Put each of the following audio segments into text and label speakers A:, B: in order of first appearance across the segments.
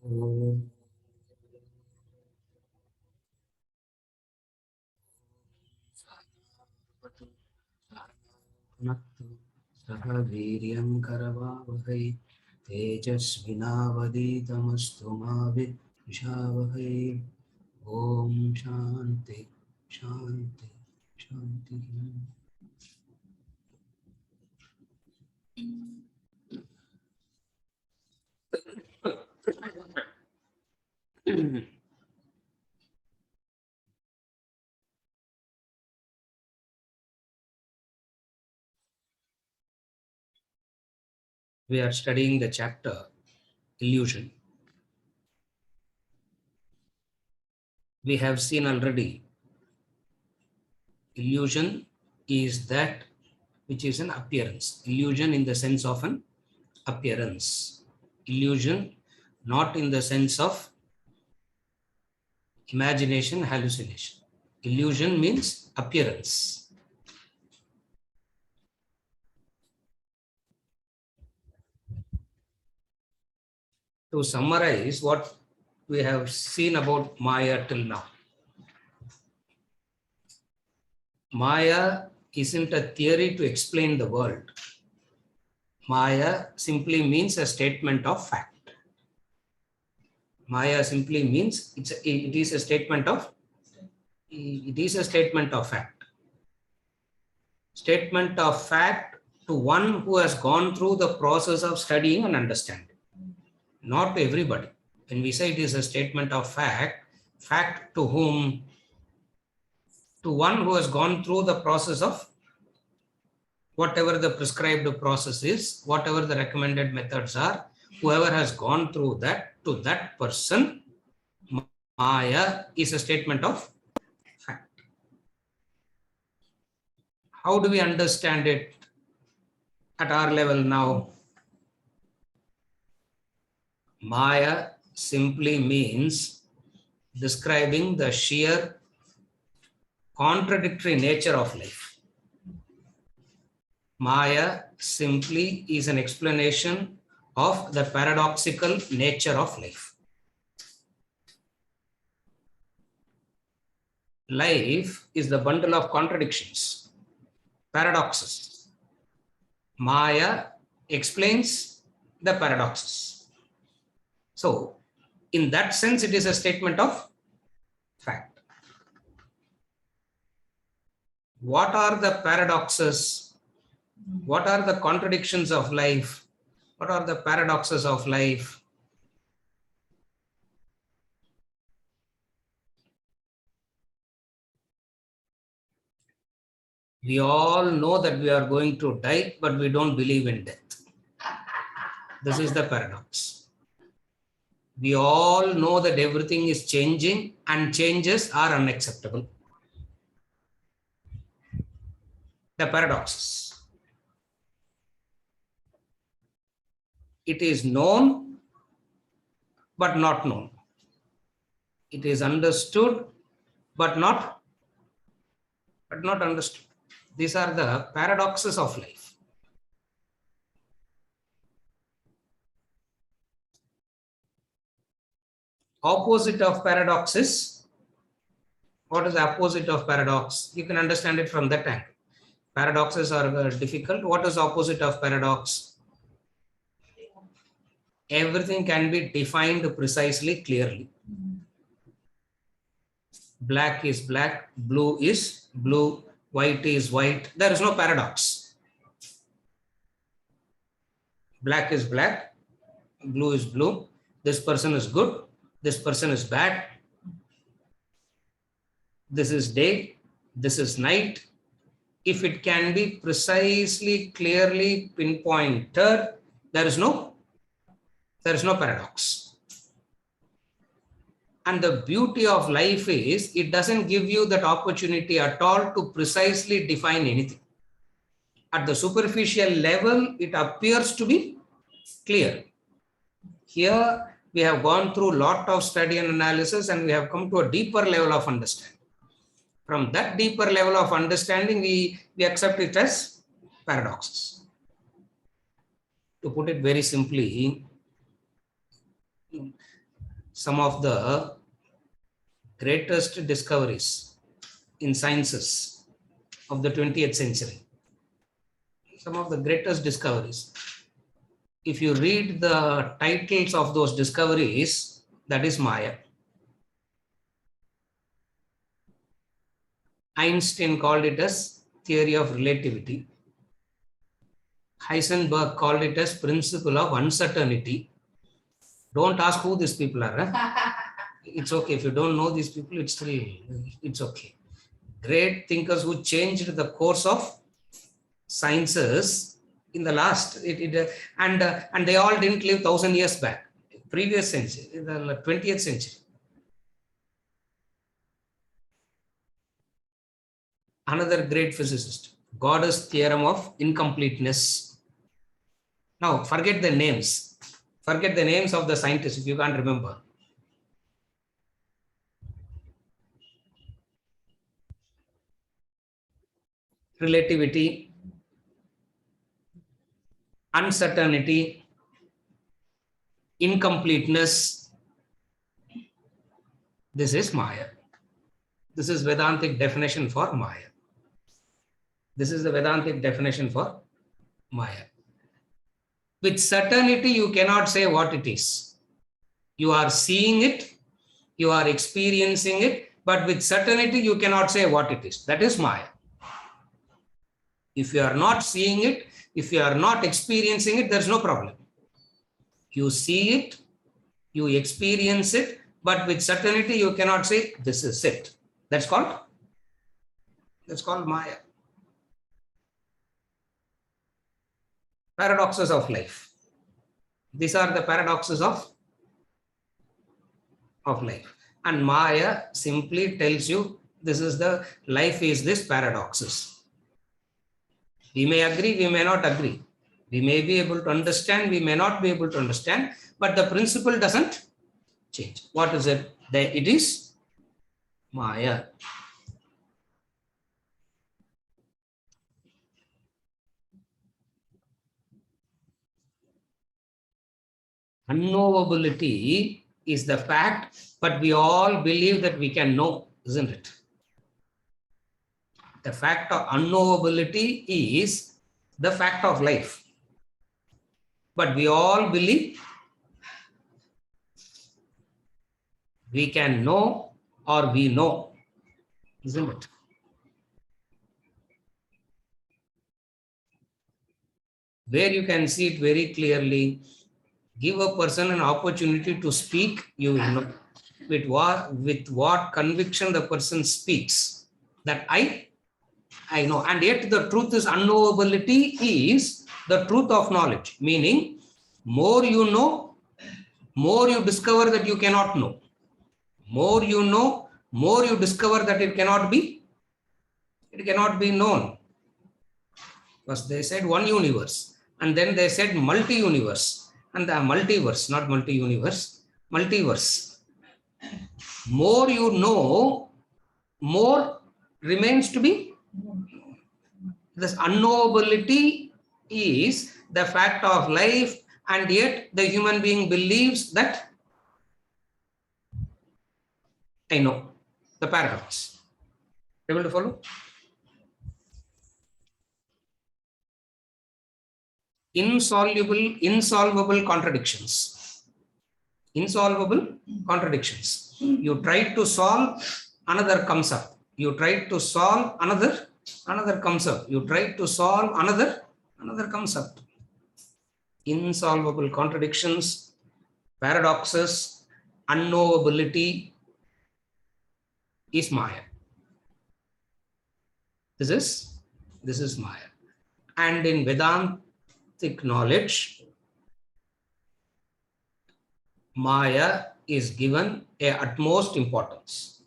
A: Om Nattu Saha Viryam Karavavahai Tejasvinavaditamastu Mavid Vishavahai. Om Shanti Shanti Shanti. We are studying the chapter Illusion. We have seen already illusion is that which is an appearance. Illusion in the sense of an appearance. Illusion not in the sense of imagination, hallucination. Illusion means appearance. To summarize what we have seen about Maya till now. Maya isn't a theory to explain the world. Maya simply means a statement of fact. Maya simply means it is a statement of fact. Statement of fact to one who has gone through the process of studying and understanding. Not to everybody. When we say it is a statement of fact, fact to whom? To one who has gone through the process of whatever the prescribed process is, whatever the recommended methods are, whoever has gone through that, to that person, Maya is a statement of fact. How do we understand it at our level now? Maya simply means describing the sheer contradictory nature of life. Maya simply is an explanation of the paradoxical nature of life. Life is the bundle of contradictions, paradoxes. Maya explains the paradoxes. So, in that sense, it is a statement of fact. What are the paradoxes? What are the contradictions of life? What are the paradoxes of life? We all know that we are going to die, but we don't believe in death. This is the paradox. We all know that everything is changing and changes are unacceptable. The paradoxes. It is known, but not known. It is understood, but not understood. These are the paradoxes of life. Opposite of paradox is, what is the opposite of paradox? You can understand it from that angle. Paradoxes are difficult. What is opposite of paradox? Everything can be defined precisely, clearly. Black is black, blue is blue, white is white. There is no paradox. Black is black, blue is blue. This person is good, this person is bad. This is day, this is night. If it can be precisely, clearly pinpointed, there is no paradox. And the beauty of life is it doesn't give you that opportunity at all to precisely define anything. At the superficial level, it appears to be clear. Here, we have gone through a lot of study and analysis, and we have come to a deeper level of understanding. From that deeper level of understanding, we accept it as paradoxes. To put it very simply, some of the greatest discoveries in sciences of the 20th century. Some of the greatest discoveries. If you read the titles of those discoveries, that is Maya. Einstein called it as theory of relativity. Heisenberg called it as principle of uncertainty. Don't ask who these people are. It's okay. If you don't know these people, it's okay. Great thinkers who changed the course of sciences in the last, and they all didn't live 1,000 years back, previous century, in the 20th century. Another great physicist, Goddard's theorem of incompleteness. Now, forget the names. Forget the names of the scientists if you can't remember. Relativity, uncertainty, incompleteness. This is Maya. This is Vedantic definition for Maya. This is the Vedantic definition for Maya. With certainty, you cannot say what it is. You are seeing it, you are experiencing it, but with certainty, you cannot say what it is. That is Maya. If you are not seeing it, if you are not experiencing it, there's no problem. You see it, you experience it, but with certainty, you cannot say this is it. That's called Maya. Paradoxes of life. These are the paradoxes of life. And Maya simply tells you this is the life is this paradoxes. We may agree, we may not agree. We may be able to understand, we may not be able to understand, but the principle doesn't change. What is it? It is Maya. Unknowability is the fact, but we all believe that we can know, isn't it? The fact of unknowability is the fact of life. But we all believe we can know or we know, isn't it? Where you can see it very clearly, give a person an opportunity to speak, you will know with what conviction the person speaks, that I know. And yet the truth is, unknowability is the truth of knowledge, meaning more you know, more you discover that you cannot know. More you know, more you discover that it cannot be known. First they said one universe, and then they said multi-universe, and the multiverse, not multi-universe, multiverse. More you know, more remains to be. This unknowability is the fact of life, and yet the human being believes that I know. The paradox. Able to follow? Insolvable contradictions. Insolvable contradictions. You try to solve, another comes up. You try to solve, another comes up. You try to solve, another comes up. Insolvable contradictions, paradoxes, unknowability is Maya. This is Maya. And in Vedantic knowledge, Maya is given a utmost importance.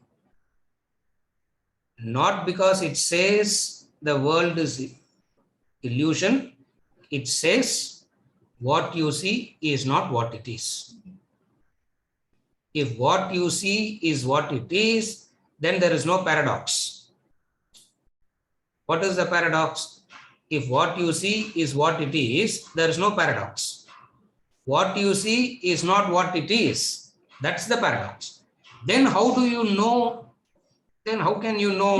A: Not because it says the world is illusion, it says what you see is not what it is. If what you see is what it is, then there is no paradox. What is the paradox? If what you see is what it is, there is no paradox. What you see is not what it is. That's the paradox. Then how do you know? Then how can you know?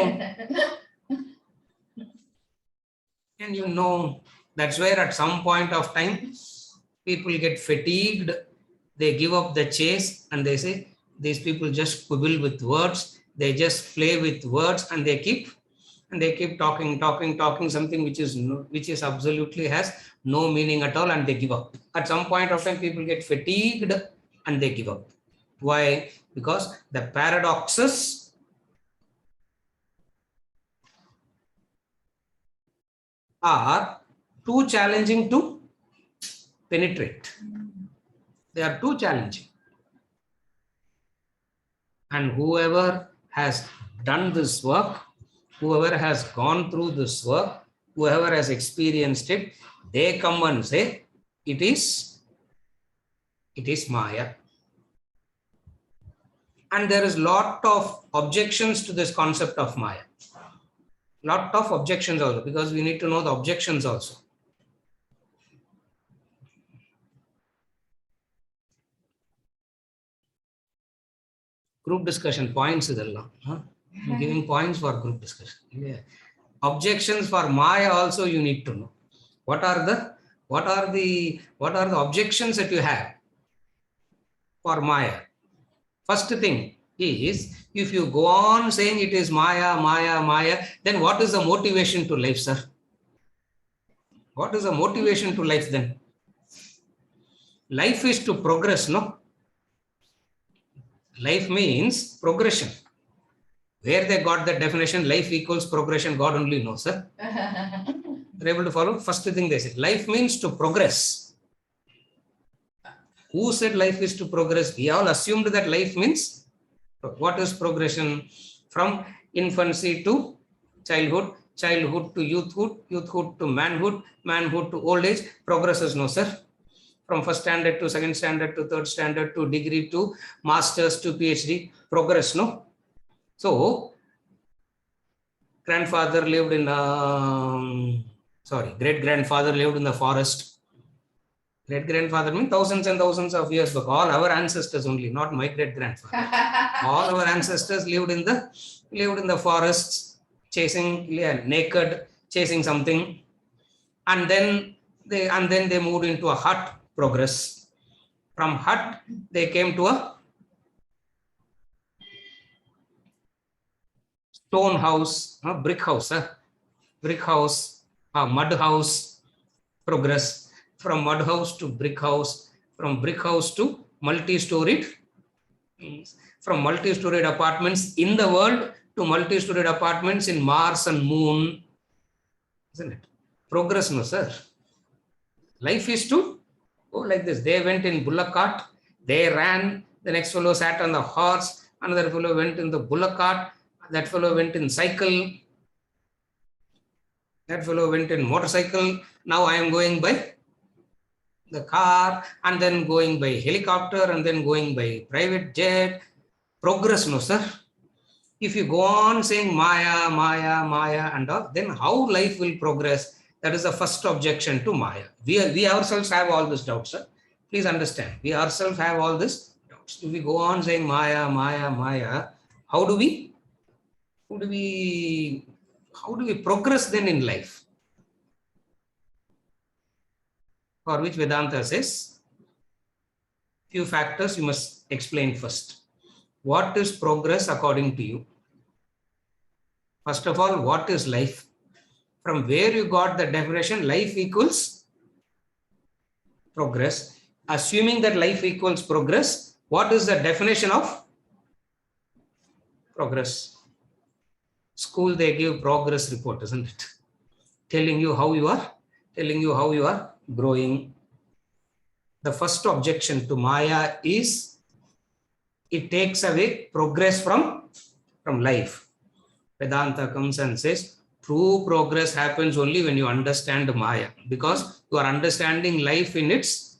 A: Can you know? That's where at some point of time, people get fatigued. They give up the chase and they say, these people just quibble with words. They just play with words and they keep talking something which is absolutely has no meaning at all, and they give up. At some point of time, people get fatigued and they give up. Why? Because the paradoxes are too challenging to penetrate. They are too challenging. And whoever has done this work, whoever has gone through this work, whoever has experienced it, they come and say, it is Maya. And there is lot of objections to this concept of Maya. Lot of objections also, because we need to know the objections also. Group discussion points is Allah. I'm giving points for group discussion. Yeah. Objections for Maya also you need to know. What are the objections that you have for Maya? First thing is, if you go on saying it is Maya, Maya, Maya, then what is the motivation to life, sir? What is the motivation to life then? Life is to progress, no? Life means progression. Where they got the definition, life equals progression, God only knows, sir. You're able to follow? First thing they said, life means to progress. Who said life is to progress? We all assumed that life means, what is progression? From infancy to childhood, childhood to youthhood, youthhood to manhood, manhood to old age. Progresses, no, sir. From first standard to second standard to third standard to degree to masters to PhD. Progress, no? So, grandfather lived in, great-grandfather lived in the forest. Great-grandfather means thousands and thousands of years back. All our ancestors only, not my great-grandfather. All our ancestors lived in the forests, chasing, naked, chasing something. And then they moved into a hut. Progress. From hut, they came to a stone house, brick house, mud house. Progress. From mud house to brick house, from brick house to multi-storied, from multi-storied apartments in the world to multi-storied apartments in Mars and Moon. Isn't it? Progress, no, sir. Life is to go like this. They went in bullock cart, they ran, the next fellow sat on the horse, another fellow went in the bullock cart, that fellow went in cycle, that fellow went in motorcycle. Now I am going by the car, and then going by helicopter, and then going by private jet. Progress, no, sir. If you go on saying Maya, Maya, Maya and all, then how life will progress? That is the first objection to Maya. We ourselves have all this doubt, sir. Please understand. We ourselves have all this doubts. If we go on saying Maya, Maya, Maya, how do we progress then in life? For which Vedanta says, few factors you must explain first. What is progress according to you? First of all, what is life? From where you got the definition, life equals progress. Assuming that life equals progress, what is the definition of progress? School, they give progress report, isn't it? Telling you how you are growing. The first objection to Maya is it takes away progress from life. Vedanta comes and says, true progress happens only when you understand Maya, because you are understanding life in its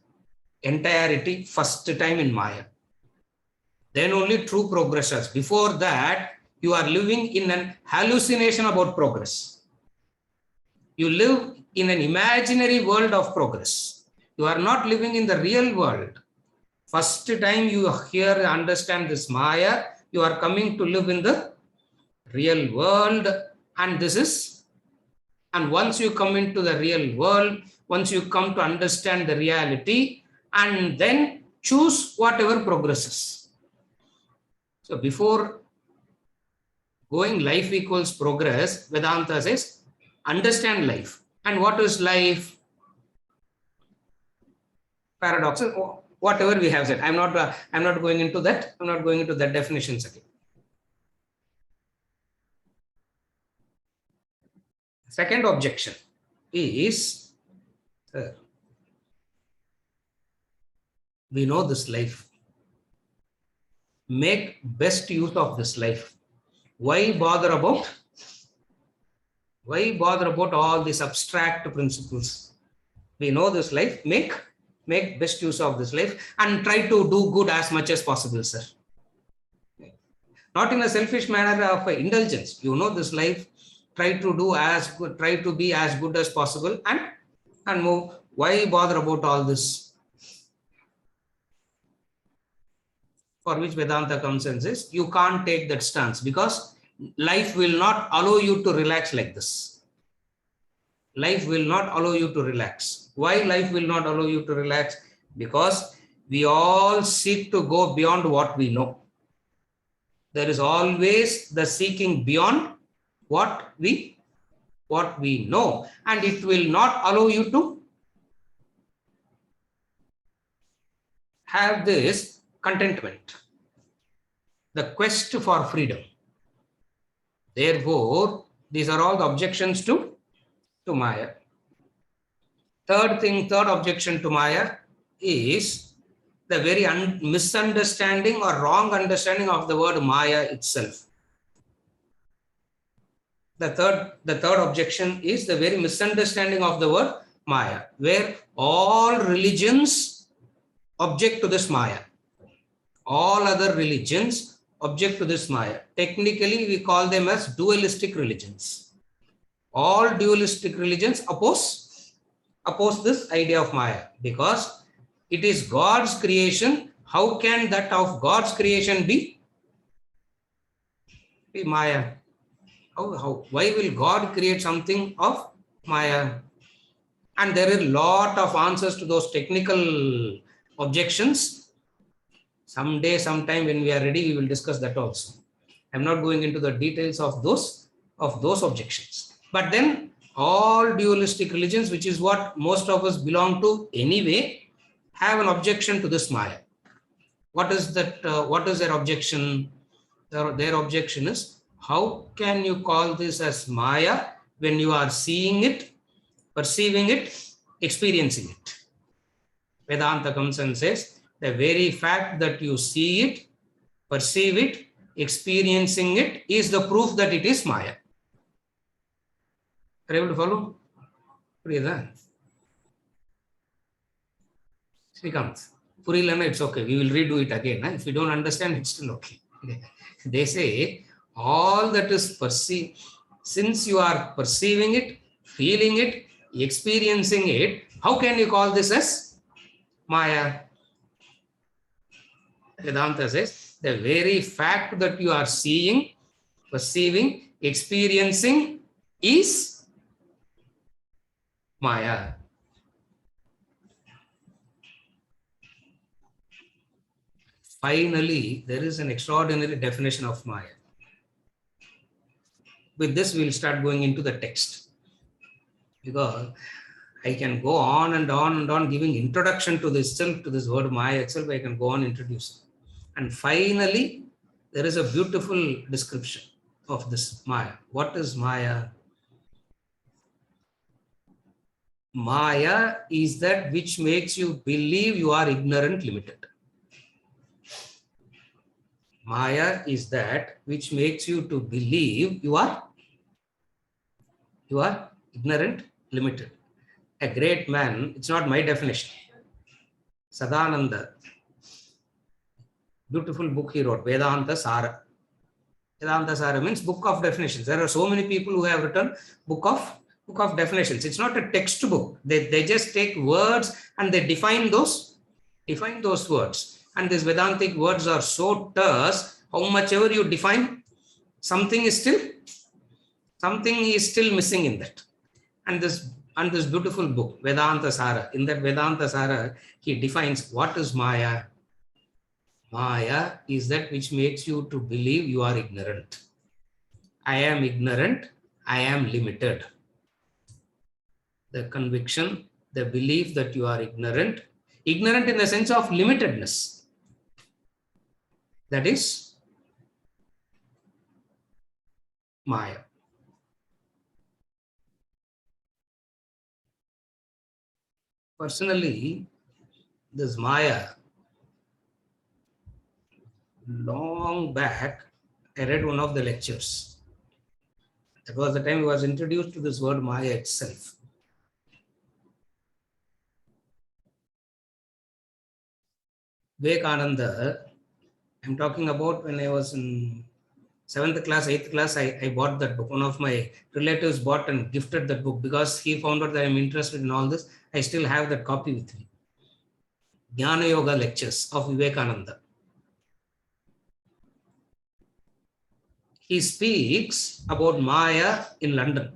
A: entirety first time in Maya. Then only true progress is. Before that, you are living in an hallucination about progress. You live in an imaginary world of progress. You are not living in the real world. First time you hear, understand this Maya, you are coming to live in the real world, and and once you come into the real world, once you come to understand the reality, and then choose whatever progresses. So before going life equals progress, Vedanta says, understand life. And what is life? Paradoxes, whatever we have said. I'm not going into that. I'm not going into that definitions again. Second objection is, we know this life. Make best use of this life. Why bother about all these abstract principles? We know this life. Make best use of this life and try to do good as much as possible, sir. Not in a selfish manner of indulgence. You know this life. Try to do as good. Try to be as good as possible and move. Why bother about all this? For which Vedanta comes and says, you can't take that stance because life will not allow you to relax like this. Life will not allow you to relax. Why life will not allow you to relax? Because we all seek to go beyond what we know. There is always the seeking beyond what we know, and it will not allow you to have this contentment, the quest for freedom. Therefore, these are all the objections to Maya. Third objection to Maya is the very misunderstanding or wrong understanding of the word Maya itself. The third objection is the very misunderstanding of the word Maya, where all religions object to this Maya. All other religions object to this Maya. Technically, we call them as dualistic religions. All dualistic religions oppose this idea of Maya because it is God's creation. How can that of God's creation be Maya? Why will God create something of Maya? And there are a lot of answers to those technical objections. Someday, sometime when we are ready, we will discuss that also. I'm not going into the details of those objections. But then all dualistic religions, which is what most of us belong to anyway, have an objection to this Maya. What is that? What is their objection? Their objection is, how can you call this as Maya when you are seeing it, perceiving it, experiencing it? Vedanta comes and says, the very fact that you see it, perceive it, experiencing it is the proof that it is Maya. Are you able to follow? Srikanth, Purilana, it's okay. We will redo it again. If you don't understand, it's still okay. They say all that is perceived, since you are perceiving it, feeling it, experiencing it, how can you call this as Maya? Vedanta says the very fact that you are seeing, perceiving, experiencing is Maya. Finally, there is an extraordinary definition of Maya. With this, we will start going into the text. Because I can go on and on and on giving introduction to this word Maya itself. I can go on introducing. And finally, there is a beautiful description of this Maya. What is Maya? Maya is that which makes you believe you are ignorant, limited. Maya is that which makes you to believe you are ignorant, limited. A great man, it's not my definition. Sadananda, beautiful book he wrote, Vedanta Sara. Vedanta Sara means book of definitions. There are so many people who have written book of definitions. It's not a textbook. They just take words and they define those words. And these Vedantic words are so terse, how much ever you define, something is still missing in that. And this beautiful book, Vedanta Sara, in that Vedanta Sara, he defines what is Maya. Maya is that which makes you to believe you are ignorant. I am ignorant, I am limited. The conviction, the belief that you are ignorant in the sense of limitedness. That is Maya. Personally, this Maya, long back, I read one of the lectures. That was the time I was introduced to this word Maya itself. Vivekananda, I'm talking about when I was in 7th class, 8th class, I bought that book. One of my relatives bought and gifted that book because he found out that I'm interested in all this. I still have that copy with me. Jnana Yoga lectures of Vivekananda. He speaks about Maya in London.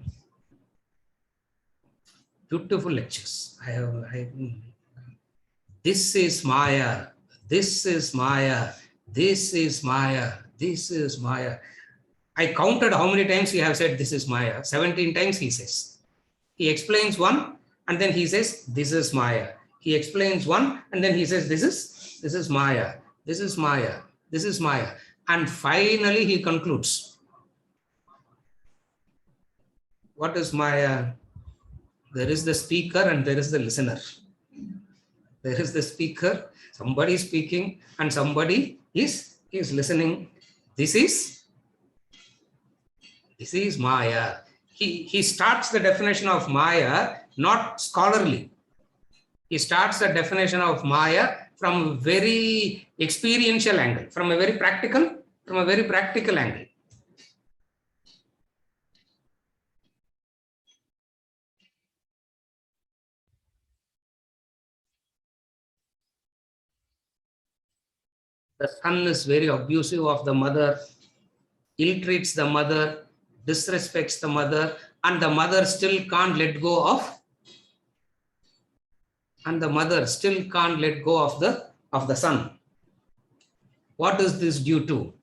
A: Beautiful lectures. This is Maya. This is Maya. This is Maya. This is Maya. I counted how many times he have said this is Maya. 17 times he says. He explains one and then he says this is Maya. He explains one and then he says this is Maya. This is Maya. This is Maya. And finally he concludes. What is Maya? There is the speaker and there is the listener. There is the speaker, somebody is speaking and somebody is listening. This is Maya. He starts the definition of Maya not scholarly. He starts the definition of Maya from a very experiential angle, from a very practical angle. The son is very abusive of the mother, ill-treats the mother, disrespects the mother, and the mother still can't let go of the son. What is this due to?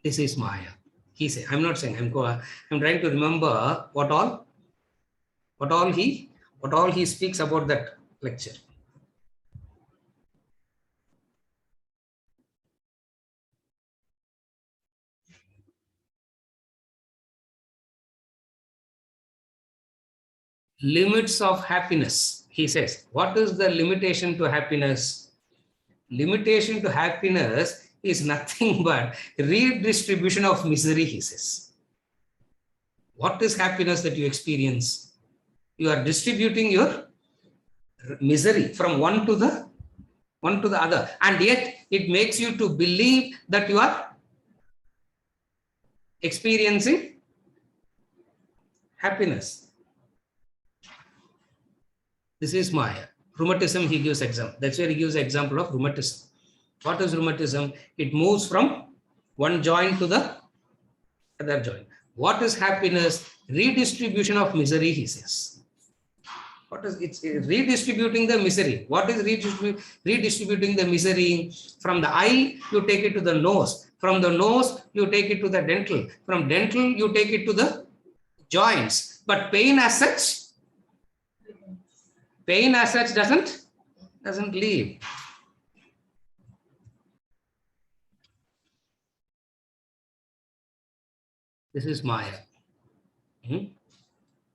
A: This is Maya. He said, I'm not saying, I'm trying to remember what all he speaks about that lecture. Limits of happiness. He says, what is the limitation to happiness? Limitation to happiness is nothing but redistribution of misery, he says. What is happiness that you experience? You are distributing your misery from one to the other, and yet it makes you to believe that you are experiencing happiness. This is Maya. Rheumatism, he gives example. That's where he gives example of rheumatism. What is rheumatism? It moves from one joint to the other joint. What is happiness? Redistribution of misery, he says. It's redistributing the misery. What is redistributing the misery? From the eye, you take it to the nose. From the nose, you take it to the dental. From dental, you take it to the joints. But pain as such doesn't leave. This is Maya.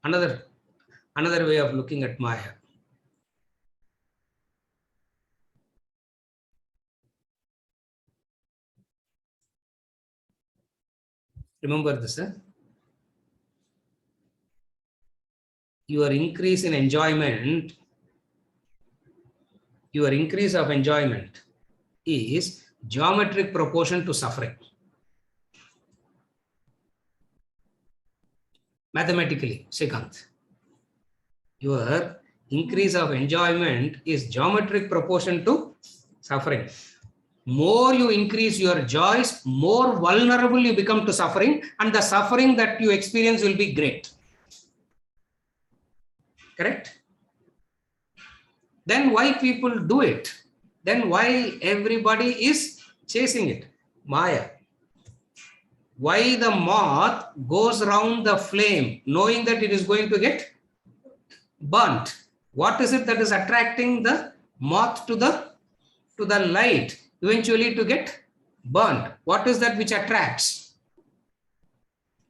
A: Another way of looking at Maya. Remember this, your increase of enjoyment is geometric proportion to suffering. Mathematically, Srikanth, your Increase of enjoyment is geometric proportion to suffering. More you increase your joys, more vulnerable you become to suffering, and the suffering that you experience will be great. Correct? Then why people do it? Then why everybody is chasing it? Maya. Why the moth goes around the flame knowing that it is going to get burnt? What is it that is attracting the moth to the light, eventually to get burnt? What is that which attracts?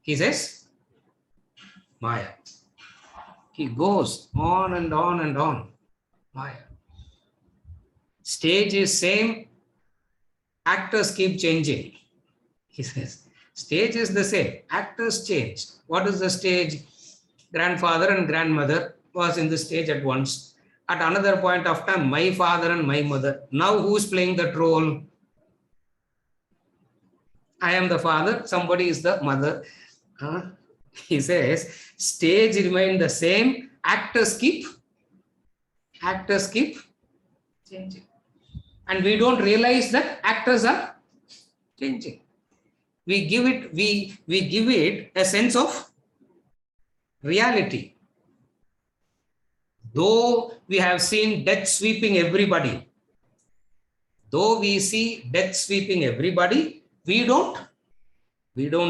A: He says, Maya. He goes on and on and on. Maya. Stage is same, actors keep changing. He says, stage is the same, actors change. What is the stage? Grandfather and grandmother was in the stage at once. At another point of time, my father and my mother. Now who's playing that role? I am the father, somebody is the mother. He says, stage remain the same, actors keep changing. And we don't realize that actors are changing. We give it a sense of reality. Though we have seen death sweeping everybody, though we see death sweeping everybody, we don't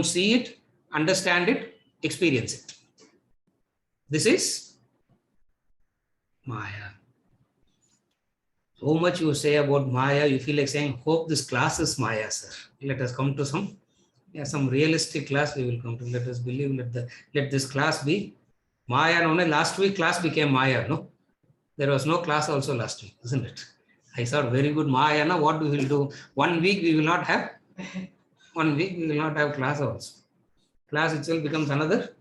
A: see it, understand it, experience it. This is Maya. So much you say about Maya, you feel like saying, hope this class is Maya, sir. Let us come to some realistic class we will come to. Let us believe, let this class be Maya. Only last week class became Maya, no? There was no class also last week, isn't it? I thought very good Maya. Now what we will do? 1 week we will not have. 1 week we will not have class also. Class itself becomes another.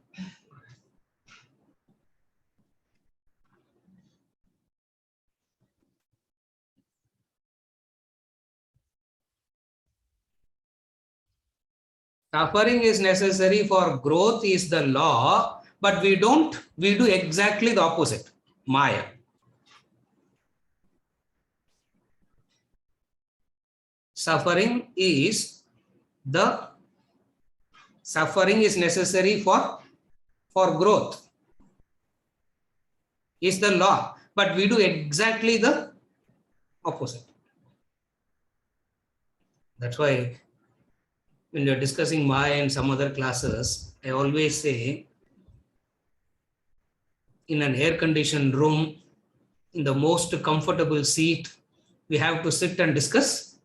A: Suffering is necessary for growth is the law, but we do exactly the opposite. Maya. Suffering is necessary for growth is the law, but we do exactly the opposite. That's why when you're discussing Maya in some other classes, I always say, in an air-conditioned room, in the most comfortable seat, we have to sit and discuss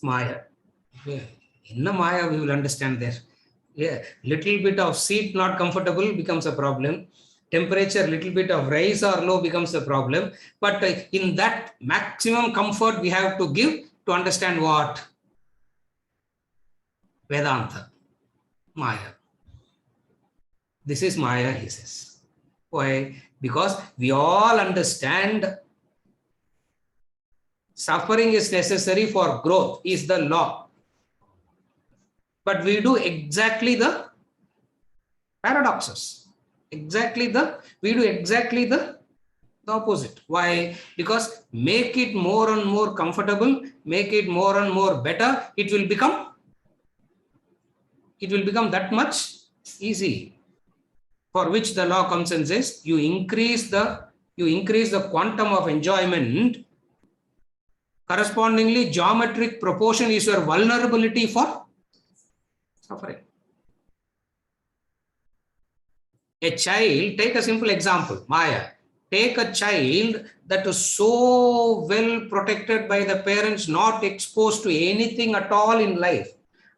A: Maya. Yeah. In the Maya, we will understand there. Yeah, little bit of seat not comfortable becomes a problem. Temperature, little bit of rise or low becomes a problem. But in that maximum comfort, we have to give to understand what? Vedanta. Maya. This is Maya, he says. Why? Because we all understand suffering is necessary for growth, is the law. But we do exactly the paradoxes. We do exactly the opposite. Why? Because make it more and more comfortable, make it more and more better, it will become that much easy. For which the law comes and says, you increase the quantum of enjoyment, correspondingly geometric proportion is your vulnerability for suffering. A child, take a simple example, Maya. Take a child that is so well protected by the parents, not exposed to anything at all in life,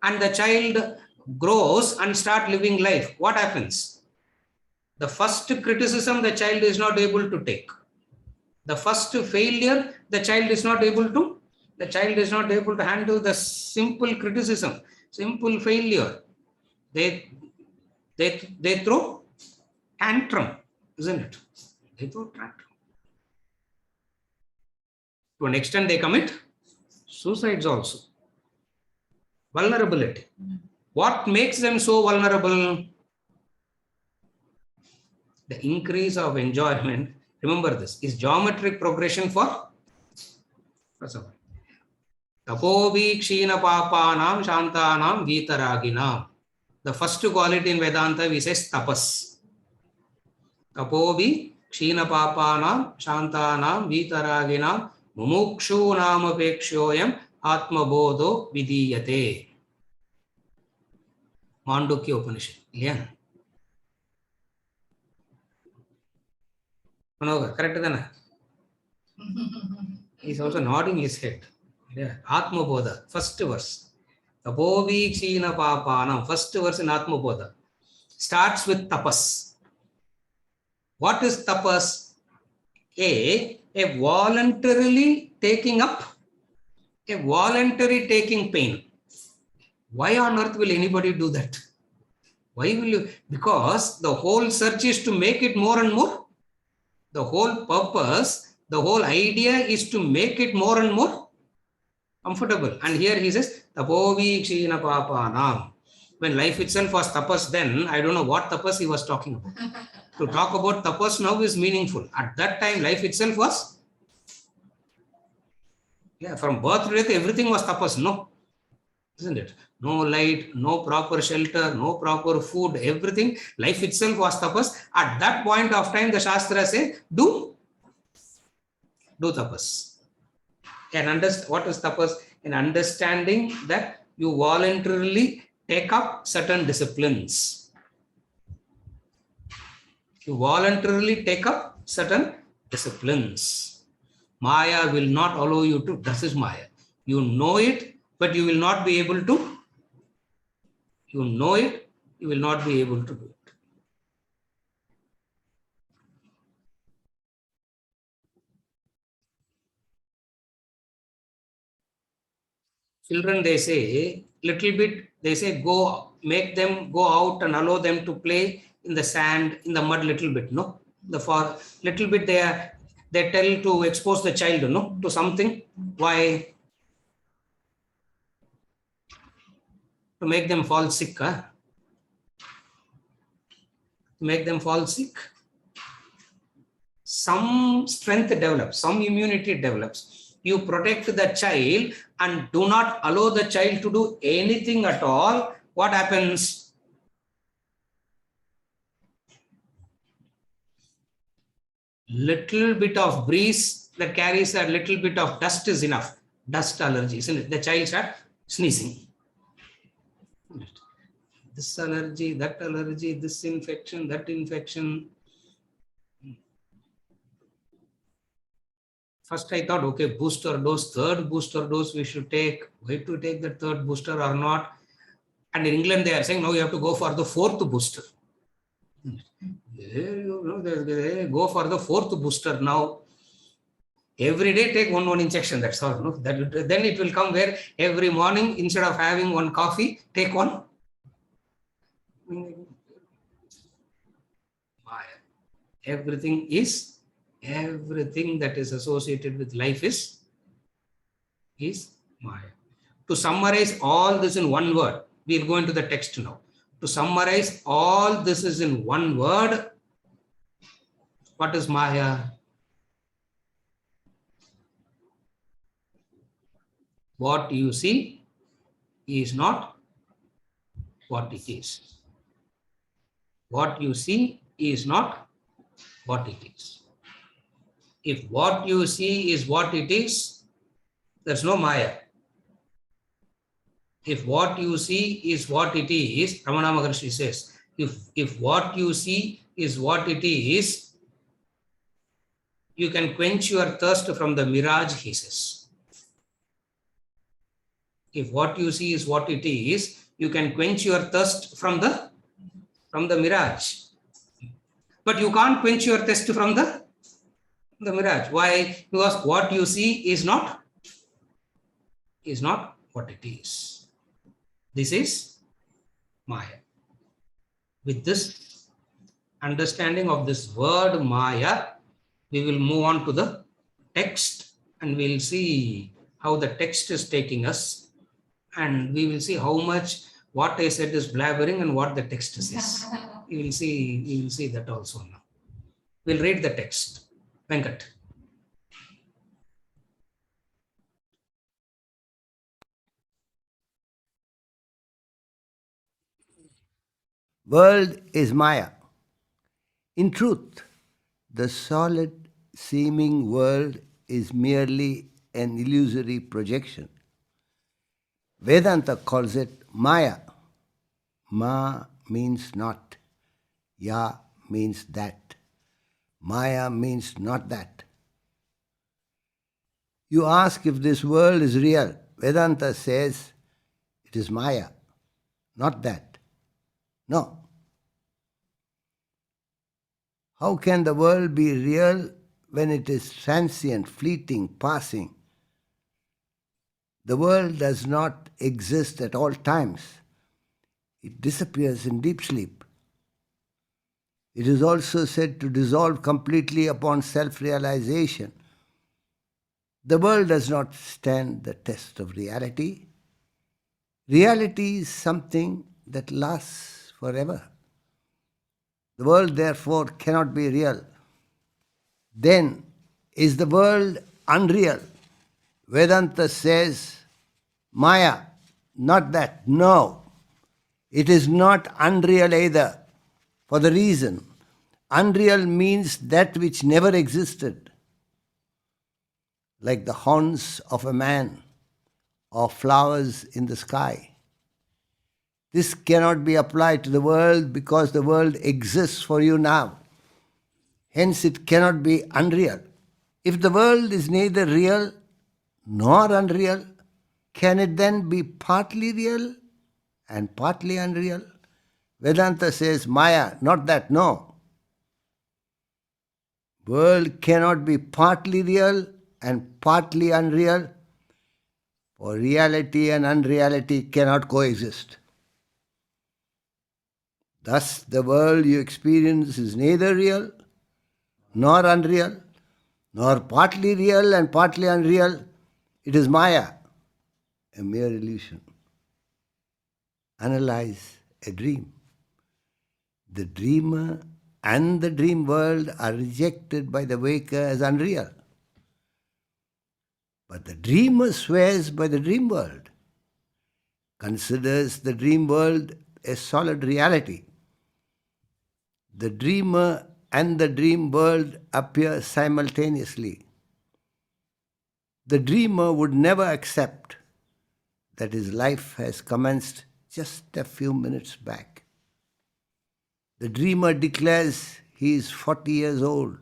A: and the child grows and start living life. What happens? The first criticism the child is not able to take. The first failure the child is not able to handle the simple criticism, simple failure. They throw tantrum, isn't it? They throw tantrum. To an extent, they commit suicides also. Vulnerability. What makes them so vulnerable? The increase of enjoyment, remember this, is geometric progression for first of all. Tapovi kshina papanam shantanam vitaraginam. The first quality in Vedanta we say tapas. Tapovi kshina papanam shantanam vitaraginam mumukshu nama pekshoyam atma bodho vidiyate. Mandukya Upanishad. Yeah. Correct? He's also nodding his head. Yeah. Atma bodha. First verse. Tapovi kshina papanam. First verse in Atma bodha. Starts with tapas. What is tapas? A voluntarily taking up, a voluntary taking pain. Why on earth will anybody do that? Why will you? Because the whole search is to make it more and more. The whole purpose, the whole idea is to make it more and more comfortable. And here he says, Tapovi kshina papanam. When life itself was tapas, then I don't know what tapas he was talking about. To talk about tapas now is meaningful. At that time, life itself was, yeah, from birth to death, everything was tapas. No, isn't it? No light, no proper shelter, no proper food, everything. Life itself was tapas. At that point of time, the Shastra say, do tapas. And what is tapas? In understanding that you voluntarily take up certain disciplines. You voluntarily take up certain disciplines. Maya will not allow you to. This is Maya. You know it, but you will not be able to. You know it, you will not be able to do it. Children, they say, little bit, they say, go, make them go out and allow them to play in the sand, in the mud, little bit, no? For little bit, they tell to expose the child, no, to something. Why? To make them fall sick, huh? To make them fall sick. Some strength develops, some immunity develops. You protect the child and do not allow the child to do anything at all. What happens? Little bit of breeze that carries a little bit of dust is enough. Dust allergy, isn't it? The child starts sneezing. This allergy, this infection, that infection. First I thought, okay, booster dose, third booster dose we should take. Why to take the third booster or not? And in England they are saying, now you have to go for the fourth booster. They go for the fourth booster now. Every day take one injection, that's all. No? Then it will come where every morning, instead of having one coffee, take one. Everything that is associated with life is Maya. To summarize all this in one word, we are going to the text now. To summarize all this is in one word, what is Maya? What you see is not what it is. What you see is not what it is. If what you see is what it is, there's no Maya. If what you see is what it is, Ramana Maharshi says, if what you see is what it is, you can quench your thirst from the mirage, he says. If what you see is what it is, you can quench your thirst from the mirage. But you can't quench your thirst from the mirage. Why? Because what you see is not what it is. This is Maya. With this understanding of this word Maya, we will move on to the text and we'll see how the text is taking us, and we will see how much what I said is blabbering and what the text says. We will see that also now. We'll read the text. Venkat.
B: World is Maya. In truth, the solid seeming world is merely an illusory projection. Vedanta calls it Maya. Ma means not. Ya means that. Maya means not that. You ask if this world is real. Vedanta says it is Maya, not that. No. How can the world be real when it is transient, fleeting, passing? The world does not exist at all times. It disappears in deep sleep. It is also said to dissolve completely upon self-realization. The world does not stand the test of reality. Reality is something that lasts forever. The world, therefore, cannot be real. Then, is the world unreal? Vedanta says, Maya, not that. No, it is not unreal either. For the reason, unreal means that which never existed, like the horns of a man or flowers in the sky. This cannot be applied to the world because the world exists for you now. Hence, it cannot be unreal. If the world is neither real nor unreal, can it then be partly real and partly unreal? Vedanta says, Maya, not that, no. World cannot be partly real and partly unreal, for reality and unreality cannot coexist. Thus, the world you experience is neither real nor unreal, nor partly real and partly unreal. It is Maya, a mere illusion. Analyze a dream. The dreamer and the dream world are rejected by the waker as unreal. But the dreamer swears by the dream world, considers the dream world a solid reality. The dreamer and the dream world appear simultaneously. The dreamer would never accept that his life has commenced just a few minutes back. The dreamer declares he is 40 years old.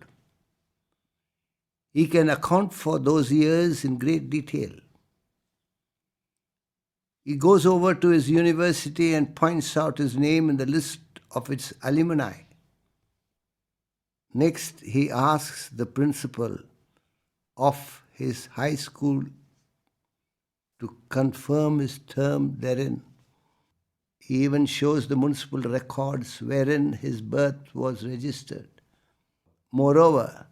B: He can account for those years in great detail. He goes over to his university and points out his name in the list of its alumni. Next, he asks the principal of his high school to confirm his term therein. He even shows the municipal records wherein his birth was registered. Moreover,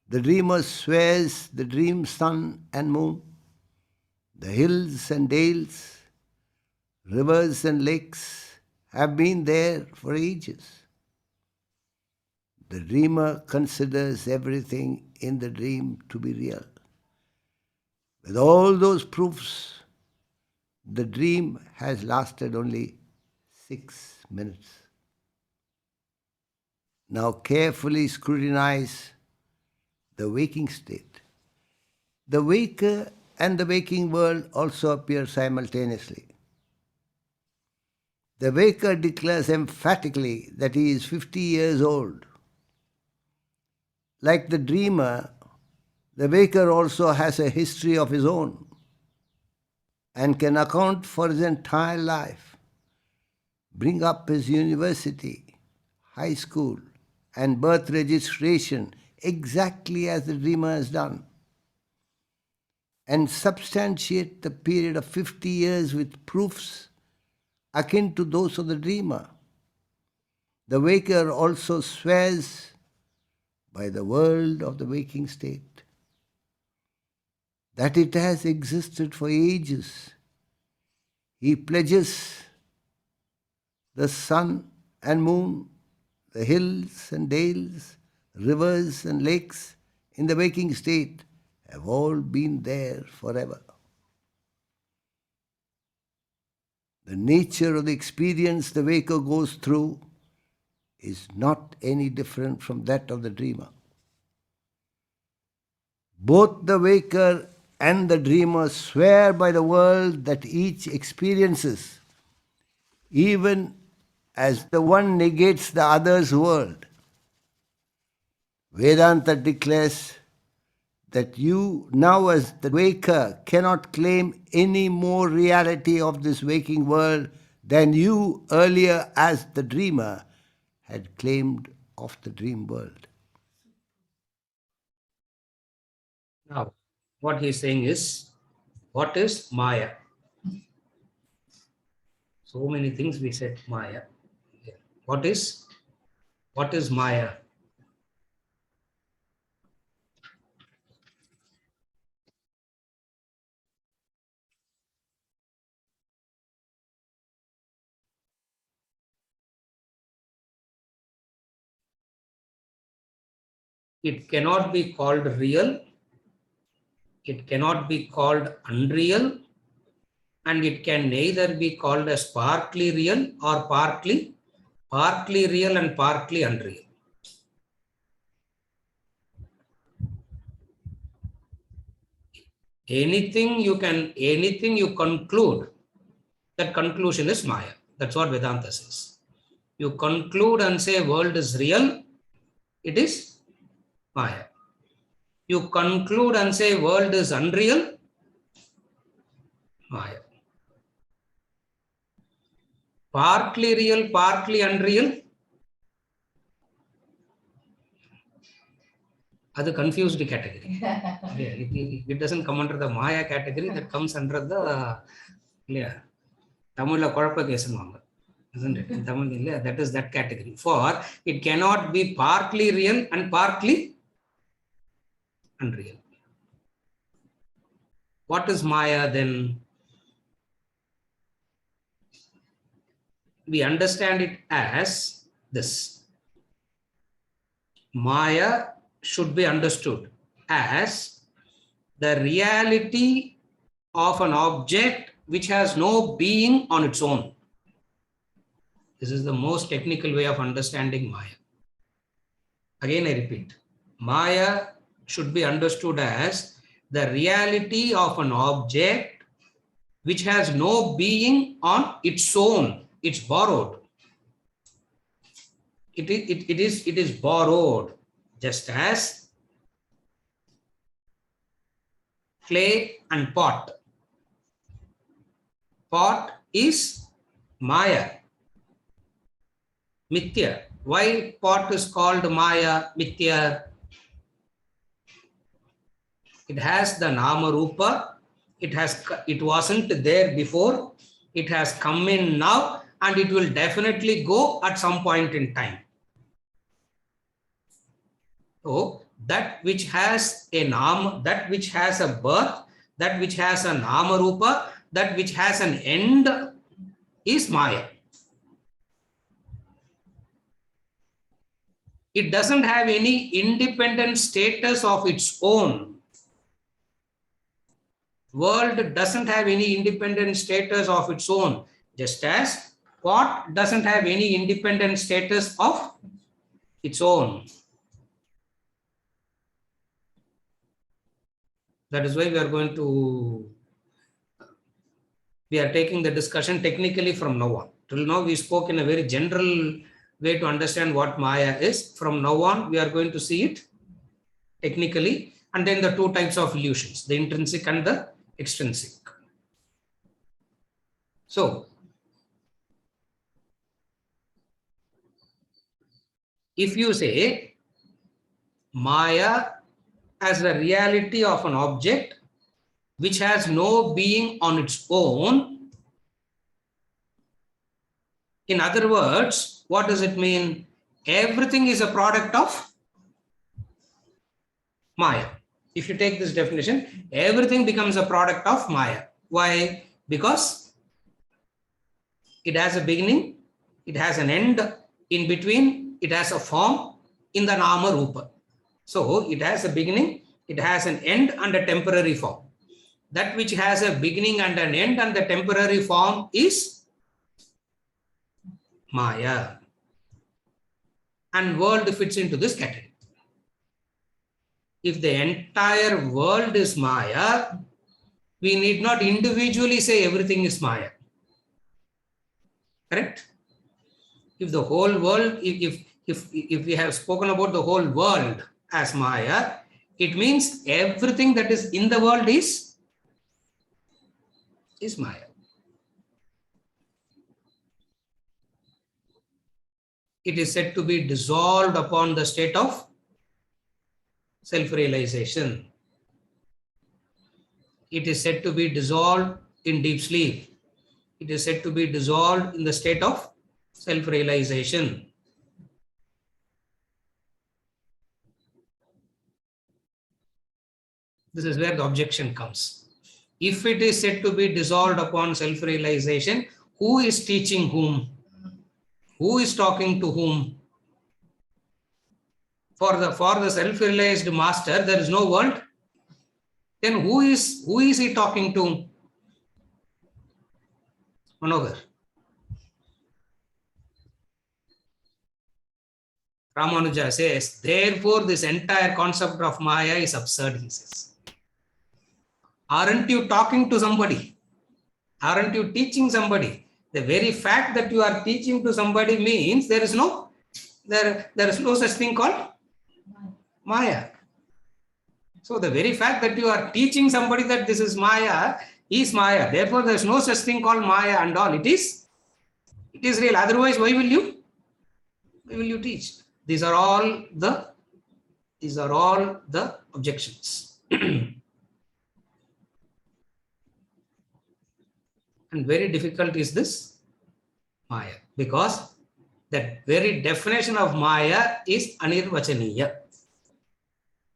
B: the dreamer swears the dream sun and moon, the hills and dales, rivers and lakes have been there for ages. The dreamer considers everything in the dream to be real. With all those proofs, the dream has lasted only 6 minutes. Now carefully scrutinize the waking state. The waker and the waking world also appear simultaneously. The waker declares emphatically that he is 50 years old. Like the dreamer, the waker also has a history of his own and can account for his entire life, bring up his university, high school, and birth registration exactly as the dreamer has done, and substantiate the period of 50 years with proofs akin to those of the dreamer. The waker also swears by the world of the waking state that it has existed for ages. He pledges the sun and moon, the hills and dales, rivers and lakes in the waking state have all been there forever. The nature of the experience the waker goes through is not any different from that of the dreamer. Both the waker and the dreamer swear by the world that each experiences, even as the one negates the other's world. Vedanta declares that you now as the waker cannot claim any more reality of this waking world than you earlier as the dreamer had claimed of the dream world.
A: Now, what he's saying is, what is Maya? So many things we said Maya. What is Maya? It cannot be called real. It cannot be called unreal. And it can neither be called as partly real or partly real and partly unreal. Anything you conclude, that conclusion is Maya. That's what Vedanta says. You conclude and say world is real, it is Maya. You conclude and say world is unreal, Maya. Partly real, partly unreal, that's a confused category. It doesn't come under the Maya category, that comes under the Tamil Korapa Kesanwanga, isn't it? In Tamil, that is that category. For it cannot be partly real and partly unreal. What is Maya then? We understand it as this. Maya should be understood as the reality of an object which has no being on its own. This is the most technical way of understanding Maya. Again, I repeat, Maya should be understood as the reality of an object which has no being on its own. It's borrowed. It is borrowed, just as clay and pot. Pot is Maya, Mithya. Why pot is called Maya, Mithya? It has the Nama Rupa. It wasn't there before. It has come in now, and it will definitely go at some point in time. So that which has a Nama, that which has a birth, that which has a Nama Rupa, that which has an end is Maya. It doesn't have any independent status of its own. World doesn't have any independent status of its own, just as pot doesn't have any independent status of its own. That is why we are taking the discussion technically from now on. Till now we spoke in a very general way to understand what Maya is. From now on we are going to see it technically, and then the two types of illusions, the intrinsic and the extrinsic. So if you say Maya as the reality of an object which has no being on its own, in other words, what does it mean? Everything is a product of Maya. If you take this definition, everything becomes a product of Maya. Why? Because it has a beginning, it has an end, in between, it has a form, in the Nama Rupa. So it has a beginning, it has an end and a temporary form. That which has a beginning and an end and the temporary form is Maya. And world fits into this category. If the entire world is Maya, we need not individually say everything is Maya. Correct? If the whole world, if we have spoken about the whole world as Maya, it means everything that is in the world is Maya. It is said to be dissolved upon the state of self-realization. It is said to be dissolved in deep sleep. It is said to be dissolved in the state of self-realization. This is where the objection comes. If it is said to be dissolved upon self-realization, who is teaching whom? Who is talking to whom? For the self-realized master, there is no world. Then who is he talking to? Manohar. Ramanuja says, therefore this entire concept of Maya is absurd, he says. Aren't you talking to somebody? Aren't you teaching somebody? The very fact that you are teaching to somebody means there is no such thing called Maya. So the very fact that you are teaching somebody that this is Maya is Maya. Therefore, there is no such thing called Maya and all. It is real. Otherwise, why will you teach? These are all the objections. And very difficult is this Maya, because that very definition of Maya is anirvachaniya,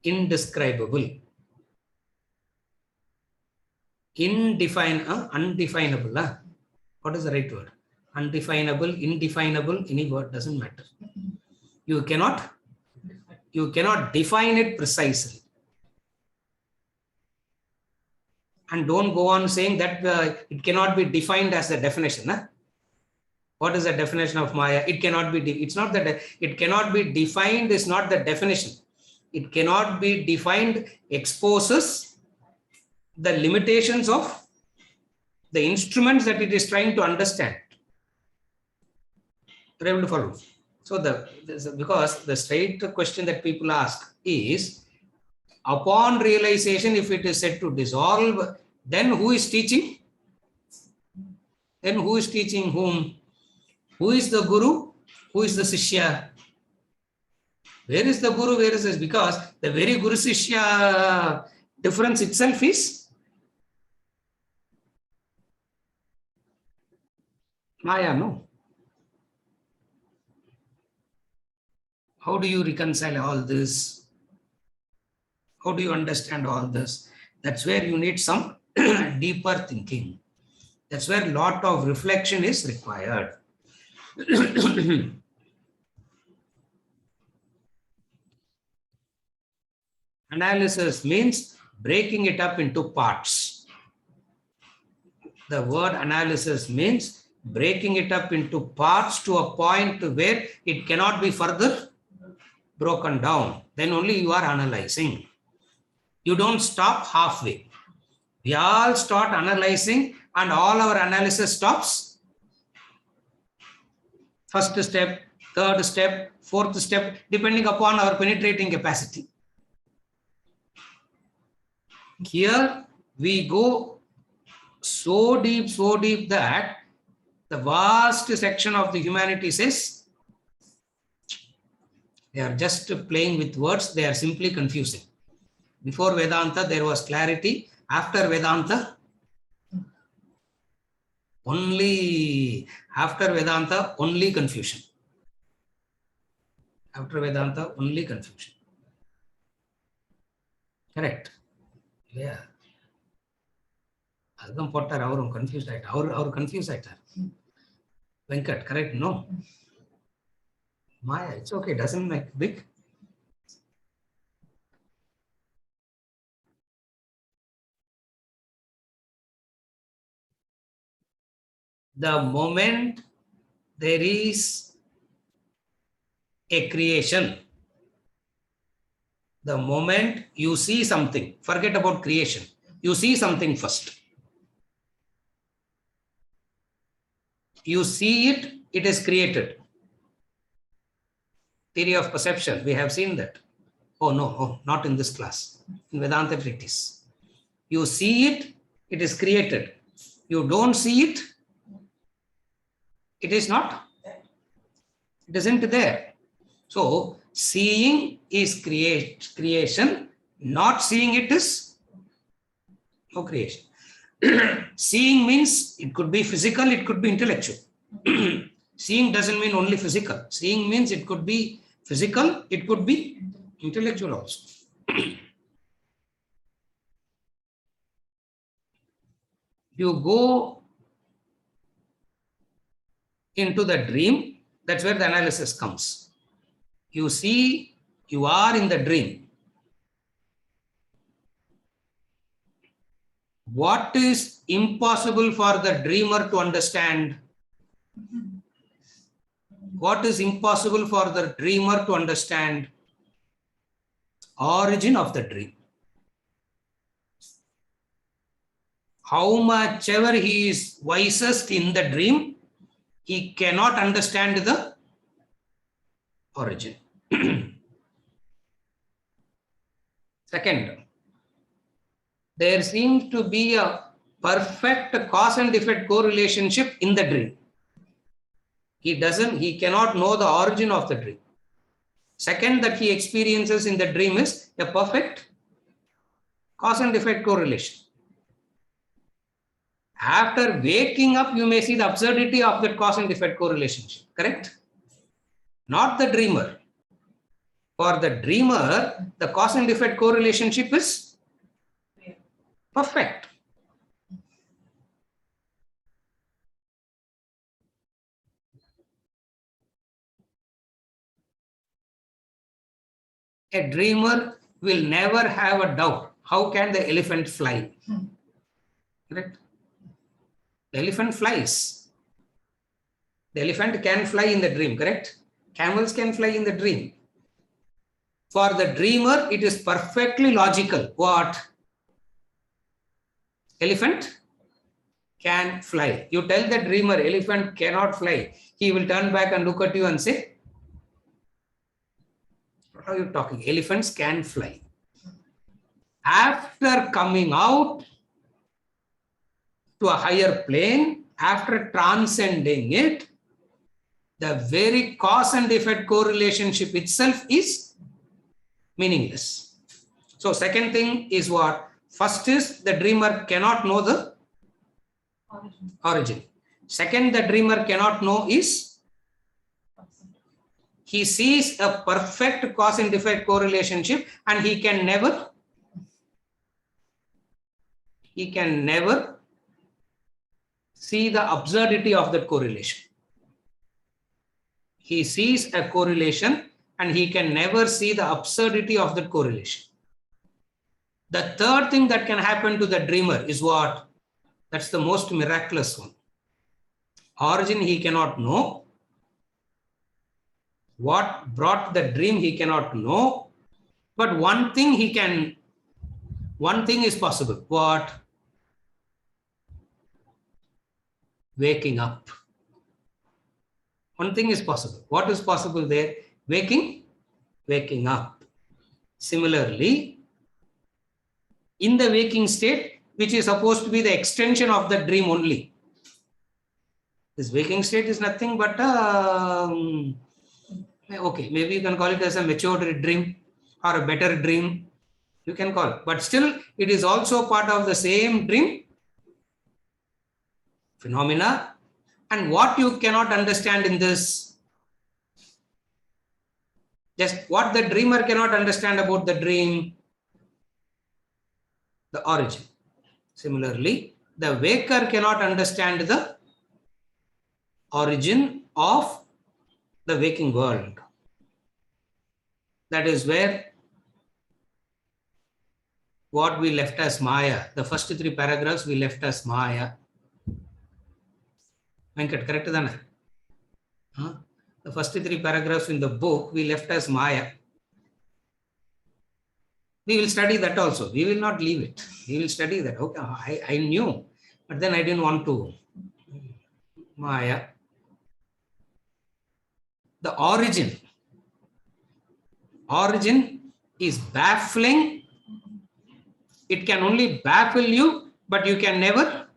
A: indescribable, undefinable. What is the right word? Undefinable, indefinable, any word doesn't matter. You cannot define it precisely. And don't go on saying that it cannot be defined as the definition. What is the definition of Maya? It cannot be. It's not that it cannot be defined. Is not the definition. It cannot be defined. Exposes the limitations of the instruments that it is trying to understand. You're able to follow. So because the straight question that people ask is, upon realization, if it is said to dissolve, then who is teaching? Then who is teaching whom? Who is the guru? Who is the Sishya? Where is the guru? Where is this? Because the very guru Sishya difference itself is Maya, no? How do you reconcile all this? How do you understand all this? That's where you need some deeper thinking. That's where a lot of reflection is required. Analysis means breaking it up into parts. The word analysis means breaking it up into parts to a point where it cannot be further broken down. Then only you are analyzing. You don't stop halfway. We all start analyzing and all our analysis stops. First step, third step, fourth step, depending upon our penetrating capacity. Here we go so deep that the vast section of the humanity says they are just playing with words, they are simply confusing. Before Vedanta, there was clarity. After Vedanta, only confusion. After Vedanta, only confusion. Correct. Yeah. Adham Pottar, our confused at our confused at Venkat, correct? No. Maya, it's okay, doesn't make big. the moment there is a creation, the moment you see something, forget about creation, you see something first. You see it, it is created. Theory of perception, we have seen that. Oh no, oh, not in this class. In Vedanta treatise. You see it, it is created. You don't see it, it is not. It isn't there. So seeing is creation, not seeing it is no creation. Seeing means it could be physical, it could be intellectual. Seeing doesn't mean only physical. Seeing means it could be physical, it could be intellectual also. You go into the dream, that's where the analysis comes. You see, you are in the dream. What is impossible for the dreamer to understand? What is impossible for the dreamer to understand? Origin of the dream. How much ever he is wisest in the dream, he cannot understand the origin. Second, there seems to be a perfect cause and effect correlationship in the dream. He cannot know the origin of the dream. Second, that he experiences in the dream is a perfect cause and effect correlation. After waking up, you may see the absurdity of that cause and effect correlation. Correct? Not the dreamer. For the dreamer, the cause and effect correlation is perfect. A dreamer will never have a doubt. How can the elephant fly? Correct? The elephant flies. The elephant can fly in the dream, correct? Camels can fly in the dream. For the dreamer, it is perfectly logical. What? Elephant can fly. You tell the dreamer, elephant cannot fly. He will turn back and look at you and say, what are you talking? Elephants can fly. After coming out to a higher plane, after transcending it, the very cause and effect correlation itself is meaningless. So second thing is what? First is the dreamer cannot know the origin. Second, the dreamer cannot know is he sees a perfect cause and effect correlation and he can never see the absurdity of that correlation. He sees a correlation and he can never see the absurdity of that correlation. The third thing that can happen to the dreamer is what? That's the most miraculous one. Origin he cannot know. What brought the dream he cannot know. But one thing is possible. What? Waking up. One thing is possible. What is possible there? Waking up. Similarly, in the waking state, which is supposed to be the extension of the dream only. This waking state is nothing but okay, maybe you can call it as a matured dream or a better dream. You can call it. But still, it is also part of the same dream phenomena. And what you cannot understand in this, just what the dreamer cannot understand about the dream, the origin. Similarly, the waker cannot understand the origin of the waking world. That is where what we left as Maya, the first three paragraphs we left as Maya. Venkat, correct? Huh? The first 3 paragraphs in the book we left as Maya. We will study that also. We will not leave it. We will study that. Okay, I knew, but then I didn't want to. Maya. The origin. Origin is baffling. It can only baffle you, but you can never.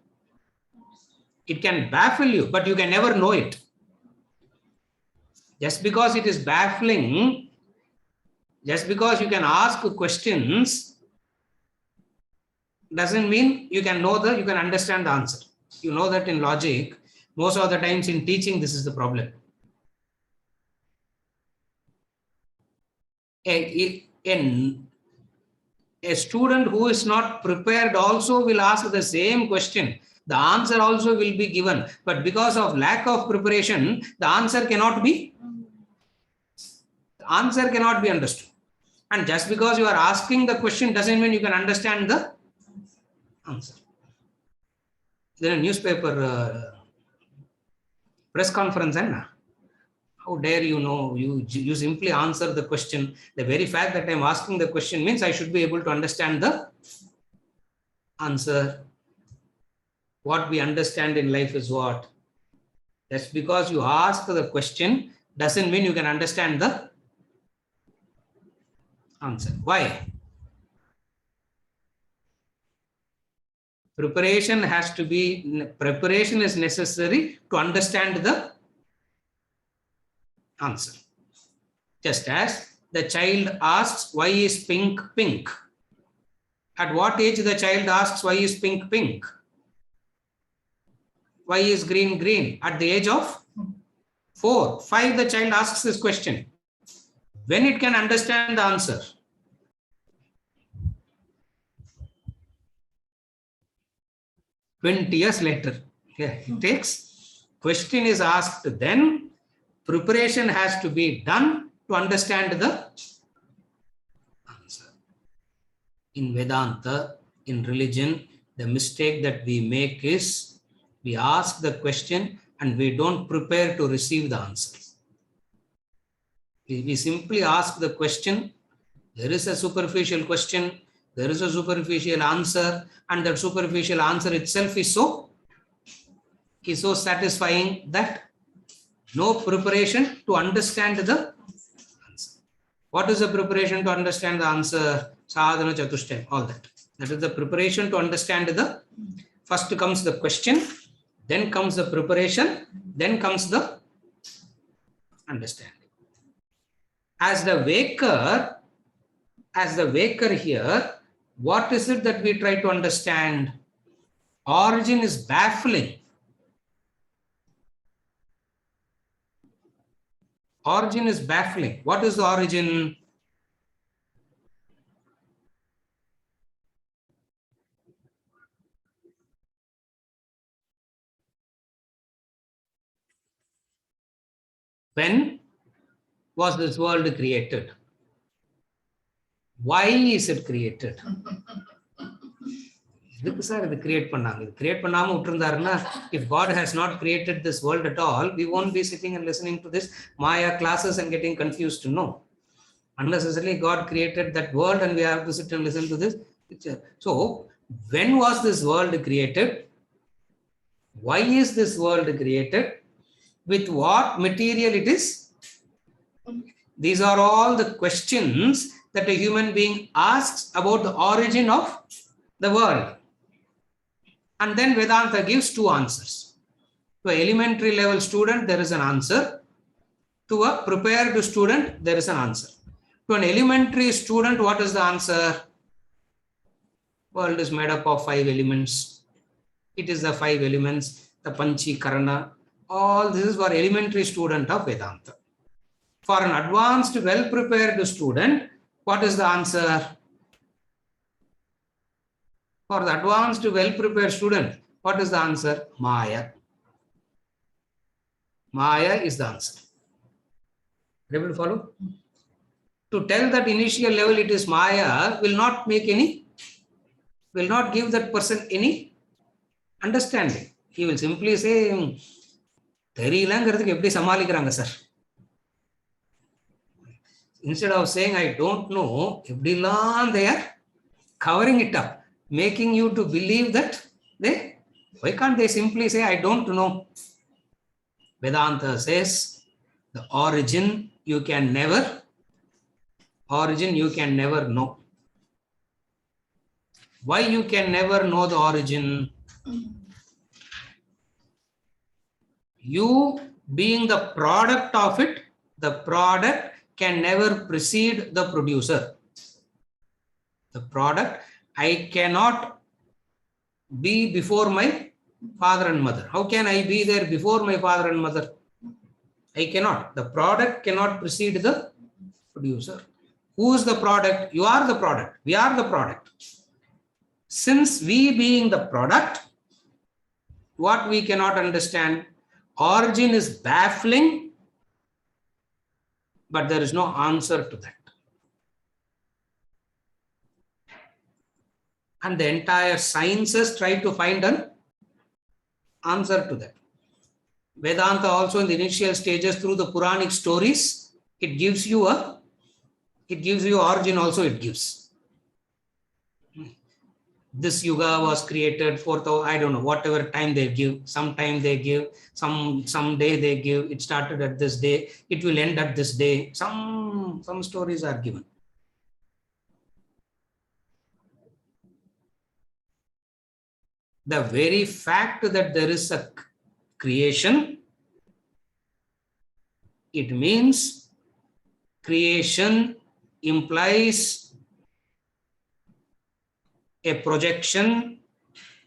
A: It can baffle you, but you can never know it. Just because it is baffling, just because you can ask questions, doesn't mean you can you can understand the answer. You know that in logic, most of the times in teaching, this is the problem. A student who is not prepared also will ask the same question. The answer also will be given, but because of lack of preparation, the answer cannot be understood. And just because you are asking the question doesn't mean you can understand the answer. Then a newspaper press conference, how dare you know? You simply answer the question. The very fact that I'm asking the question means I should be able to understand the answer. What we understand in life is what? Just because you ask the question doesn't mean you can understand the answer. Why? Preparation is necessary to understand the answer. Just as the child asks, why is pink pink? At what age the child asks, why is pink pink? Why is green green? At the age of 4, 5, the child asks this question. When it can understand the answer? "20 years later. Okay. It takes, question is asked, then preparation has to be done to understand the answer. In Vedanta, in religion, the mistake that we make is we ask the question and we don't prepare to receive the answer. We simply ask the question. There is a superficial question, there is a superficial answer, and that superficial answer itself is so satisfying that no preparation to understand the answer. What is the preparation to understand the answer? Sadhana Chatushtayam, all that. That is the preparation to understand the, first comes the question, then comes the preparation, then comes the understanding. As the waker here, what is it that we try to understand? Origin is baffling. Origin is baffling. What is the origin? When was this world created? Why is it created? If God has not created this world at all, we won't be sitting and listening to this Maya classes and getting confused. No. Unnecessarily, God created that world and we have to sit and listen to this. So, when was this world created? Why is this world created? With what material it is? These are all the questions that a human being asks about the origin of the world. And then Vedanta gives 2 answers. To an elementary level student, there is an answer. To a prepared student, there is an answer. To an elementary student, what is the answer? World is made up of 5 elements. It is the 5 elements, the Panchi Karana. All this is for elementary student of Vedanta. For an advanced, well-prepared student, what is the answer? For the advanced, well-prepared student, what is the answer? Maya. Maya is the answer. Able to follow? To tell that initial level it is Maya will not give that person any understanding. He will simply say, தெரியலங்கிறதுக்கு எப்படி சமாளிக்கிறாங்க sir? Instead of saying I don't know, எப்படிலாம் they are covering it up, making you to believe that why can't they simply say I don't know? Vedanta says the origin you can never know. Why you can never know the origin? You being the product of it, the product can never precede the producer. The product, I cannot be before my father and mother. How can I be there before my father and mother? I cannot. The product cannot precede the producer. Who is the product? You are the product. We are the product. Since we being the product, what we cannot understand, origin is baffling, but there is no answer to that. And the entire sciences try to find an answer to that. Vedanta also in the initial stages through the Puranic stories, it gives you origin also it gives. This yuga was created for the, I don't know, whatever time they give, sometime they give, some day they give, it started at this day, it will end at this day. Some stories are given. The very fact that there is a creation, it means creation implies a projection,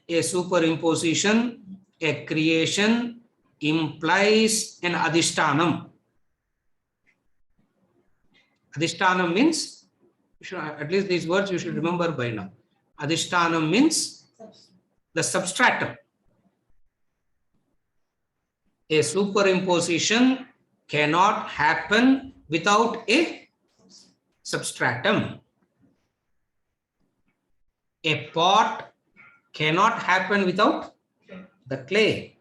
A: a superimposition. A creation implies an adhishtanam. Adhishtanam means, at least these words you should remember by now. Adhishtanam means the substratum. A superimposition cannot happen without a substratum. A pot cannot happen without the clay.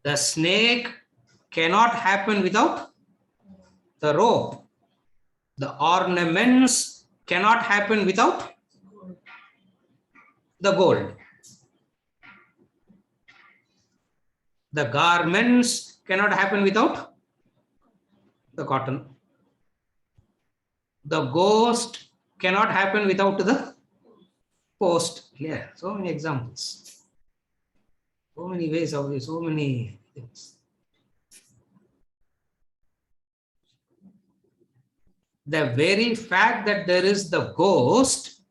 A: The snake cannot happen without the rope. The ornaments cannot happen without the gold. The garments cannot happen without the cotton. The ghost cannot happen without the post. Yeah, so many examples. So many ways of this, so many things. The very fact that there is the ghost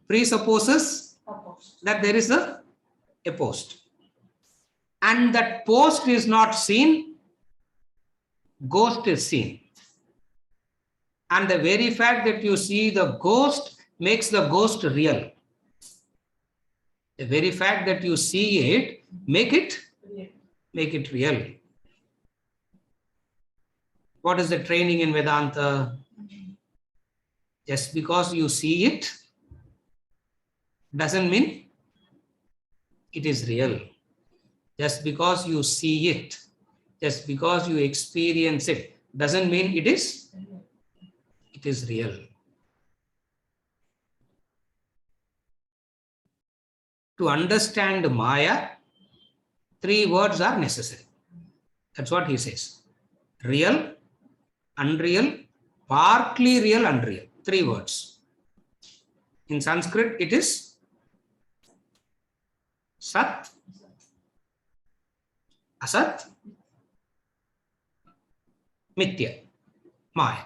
A: presupposes that there is a post. And that post is not seen, ghost is seen. And the very fact that you see the ghost makes the ghost real. The very fact that you see it, make it real. What is the training in Vedanta? Just because you see it doesn't mean it is real. Just because you see it, just because you experience it, doesn't mean it is real. To understand Maya, 3 words are necessary. That's what he says. Real, unreal, partly real, unreal. 3 words. In Sanskrit, it is Sat, Asat, Mithya, Maya.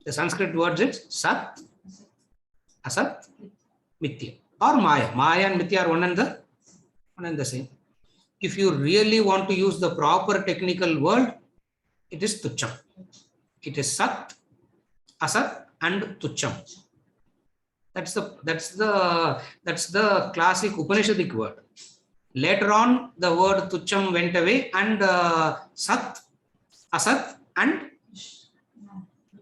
A: The Sanskrit words is Sat, Asat, Mithya, or Maya. Maya and Mithya are one and the same. If you really want to use the proper technical word, it is Tucham. It is Sat, Asat, and Tucham. That's the classic Upanishadic word. Later on, the word Tucham went away, and Sat, Asat, and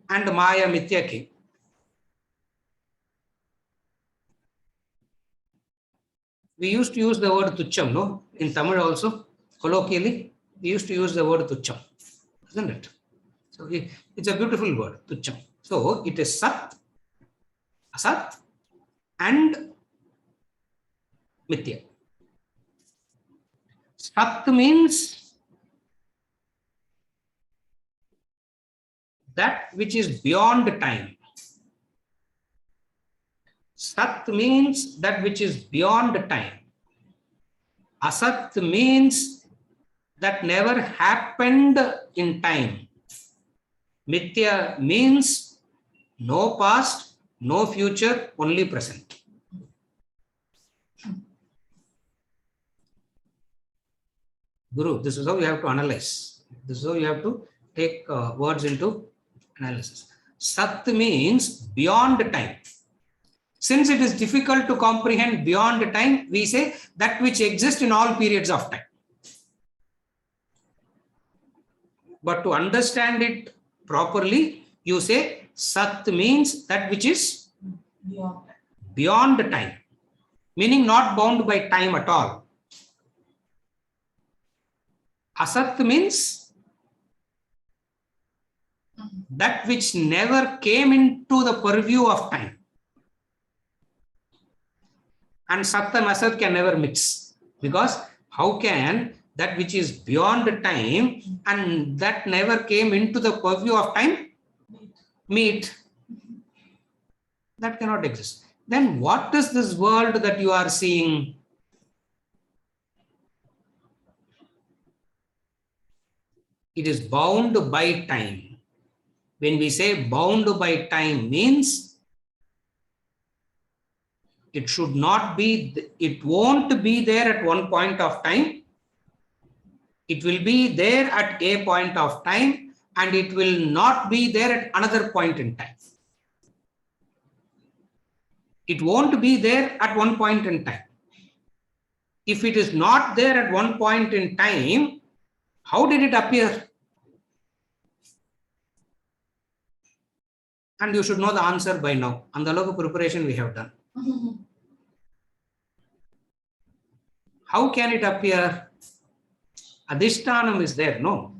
A: Maya, Mithya came. We used to use the word Tucham, no? In Tamil also. Colloquially, we used to use the word tucham, isn't it? So it's a beautiful word, tucham. So it is sat, asat, and mithya. Sat means that which is beyond time. Sat means that which is beyond time. Asat means that never happened in time. Mithya means no past, no future, only present. Guru, this is how you have to analyze. This is how you have to take words into analysis. Sat means beyond time. Since it is difficult to comprehend beyond time, we say that which exists in all periods of time. But to understand it properly, you say Sat means that which is beyond time, meaning not bound by time at all. Asat means that which never came into the purview of time. And Sat and Asat can never mix, because how can that which is beyond time and that never came into the purview of time meet? That cannot exist. Then what is this world that you are seeing? It is bound by time. When we say bound by time means it should not be, it won't be there at one point of time. It will be there at a point of time and it will not be there at another point in time. It won't be there at one point in time. If it is not there at one point in time, how did it appear? And you should know the answer by now. And the logo preparation we have done. How can it appear? Adhishtanam is there. No.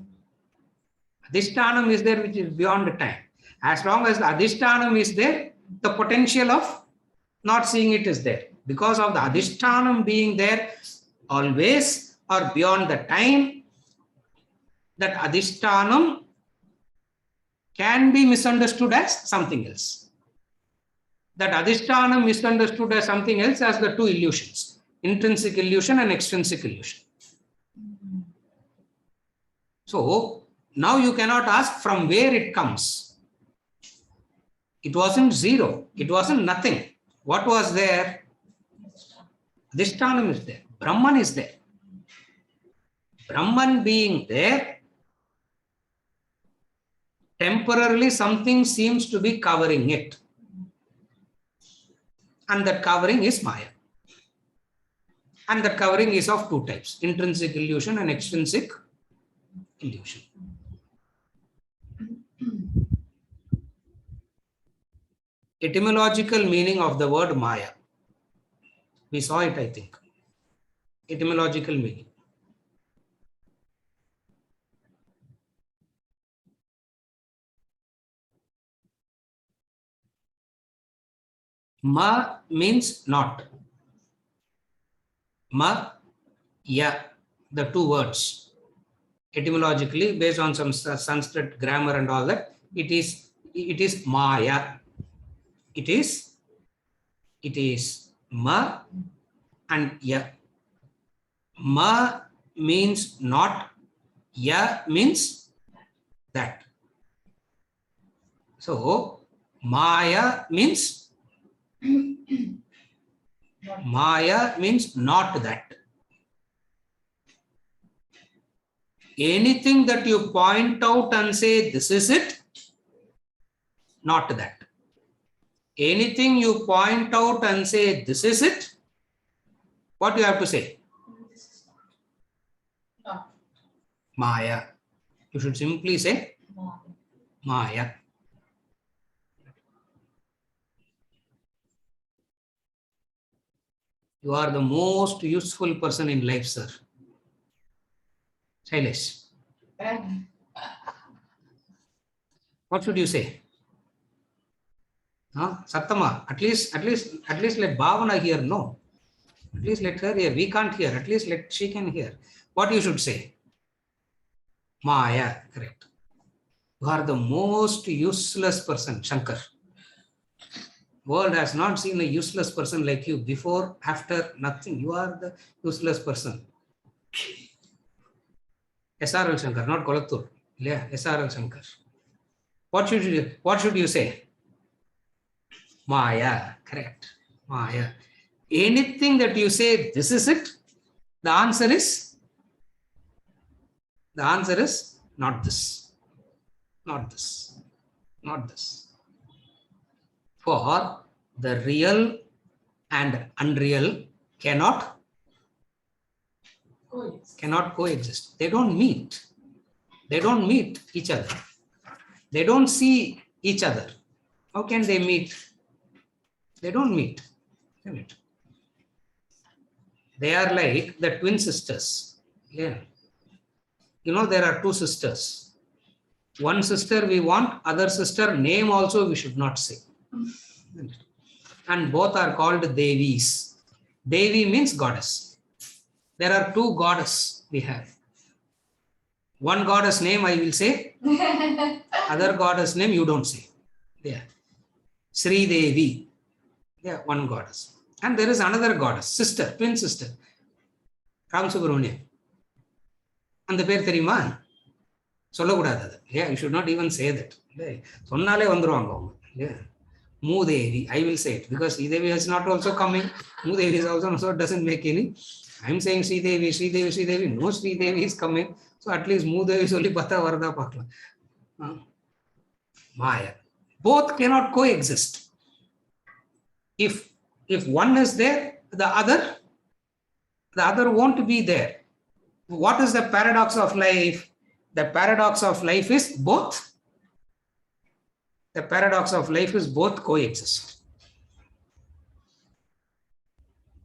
A: Adhishtanam is there which is beyond the time. As long as the Adhishtanam is there, the potential of not seeing it is there. Because of the Adhishtanam being there always or beyond the time, that Adhishtanam can be misunderstood as something else. That Adhishtanam misunderstood as something else as the two illusions, intrinsic illusion and extrinsic illusion. So now you cannot ask from where it comes. It wasn't zero. It wasn't nothing. What was there? Adhishtanam is there. Brahman is there. Brahman being there, temporarily something seems to be covering it. And that covering is Maya. And that covering is of two types, intrinsic illusion and extrinsic illusion. Etymological meaning of the word Maya. We saw it, I think. Etymological meaning. Ma means not. Ma, ya, the two words. Etymologically, based on some Sanskrit grammar and all that, it is Maya. It is ma and ya. Ma means not, ya means that. So Maya means not that. Anything that you point out and say this is it, not that. Anything you point out and say this is it, what do you have to say? Maya. You should simply say Maya. You are the most useful person in life, sir. Shailesh. What should you say? Huh? Sattama, at least let Bhavana hear. No. At least let her hear. We can't hear. At least let she can hear. What you should say? Maya. Correct. You are the most useless person, Shankar. World has not seen a useless person like you before, after, nothing. You are the useless person. SRL Shankar, not Kolattur. Yeah, SRL Shankar. What should you say? Maya. Correct. Maya. Anything that you say, this is it, the answer is not this. Not this. Not this. For the real and unreal cannot coexist. They don't meet. They don't meet each other. They don't see each other. How can they meet? They don't meet. They are like the twin sisters. Yeah. You know, there are two sisters. One sister we want, other sister name also we should not say. And both are called Devis. Devi means goddess. There are two goddess we have. One goddess name I will say, other goddess name you don't say. Yeah. Sri Devi. Yeah, one goddess. And there is another goddess, sister, twin sister. Ram Subramanian. And the பேர் தெரியுமா? சொல்லக்கூடாது அது. Yeah, you should not even say that. சொன்னாலே வந்துருவாங்க அவங்க. Yeah. Moodevi, I will say it because Sridevi is not also coming. Moodevi is also, so it doesn't make any. I'm saying Sridevi. No Sridevi is coming. So at least Moodevi solli pata varada pakla. Maya. Both cannot coexist. If one is there, the other won't be there. What is the paradox of life? The paradox of life is both. The paradox of life is both coexist.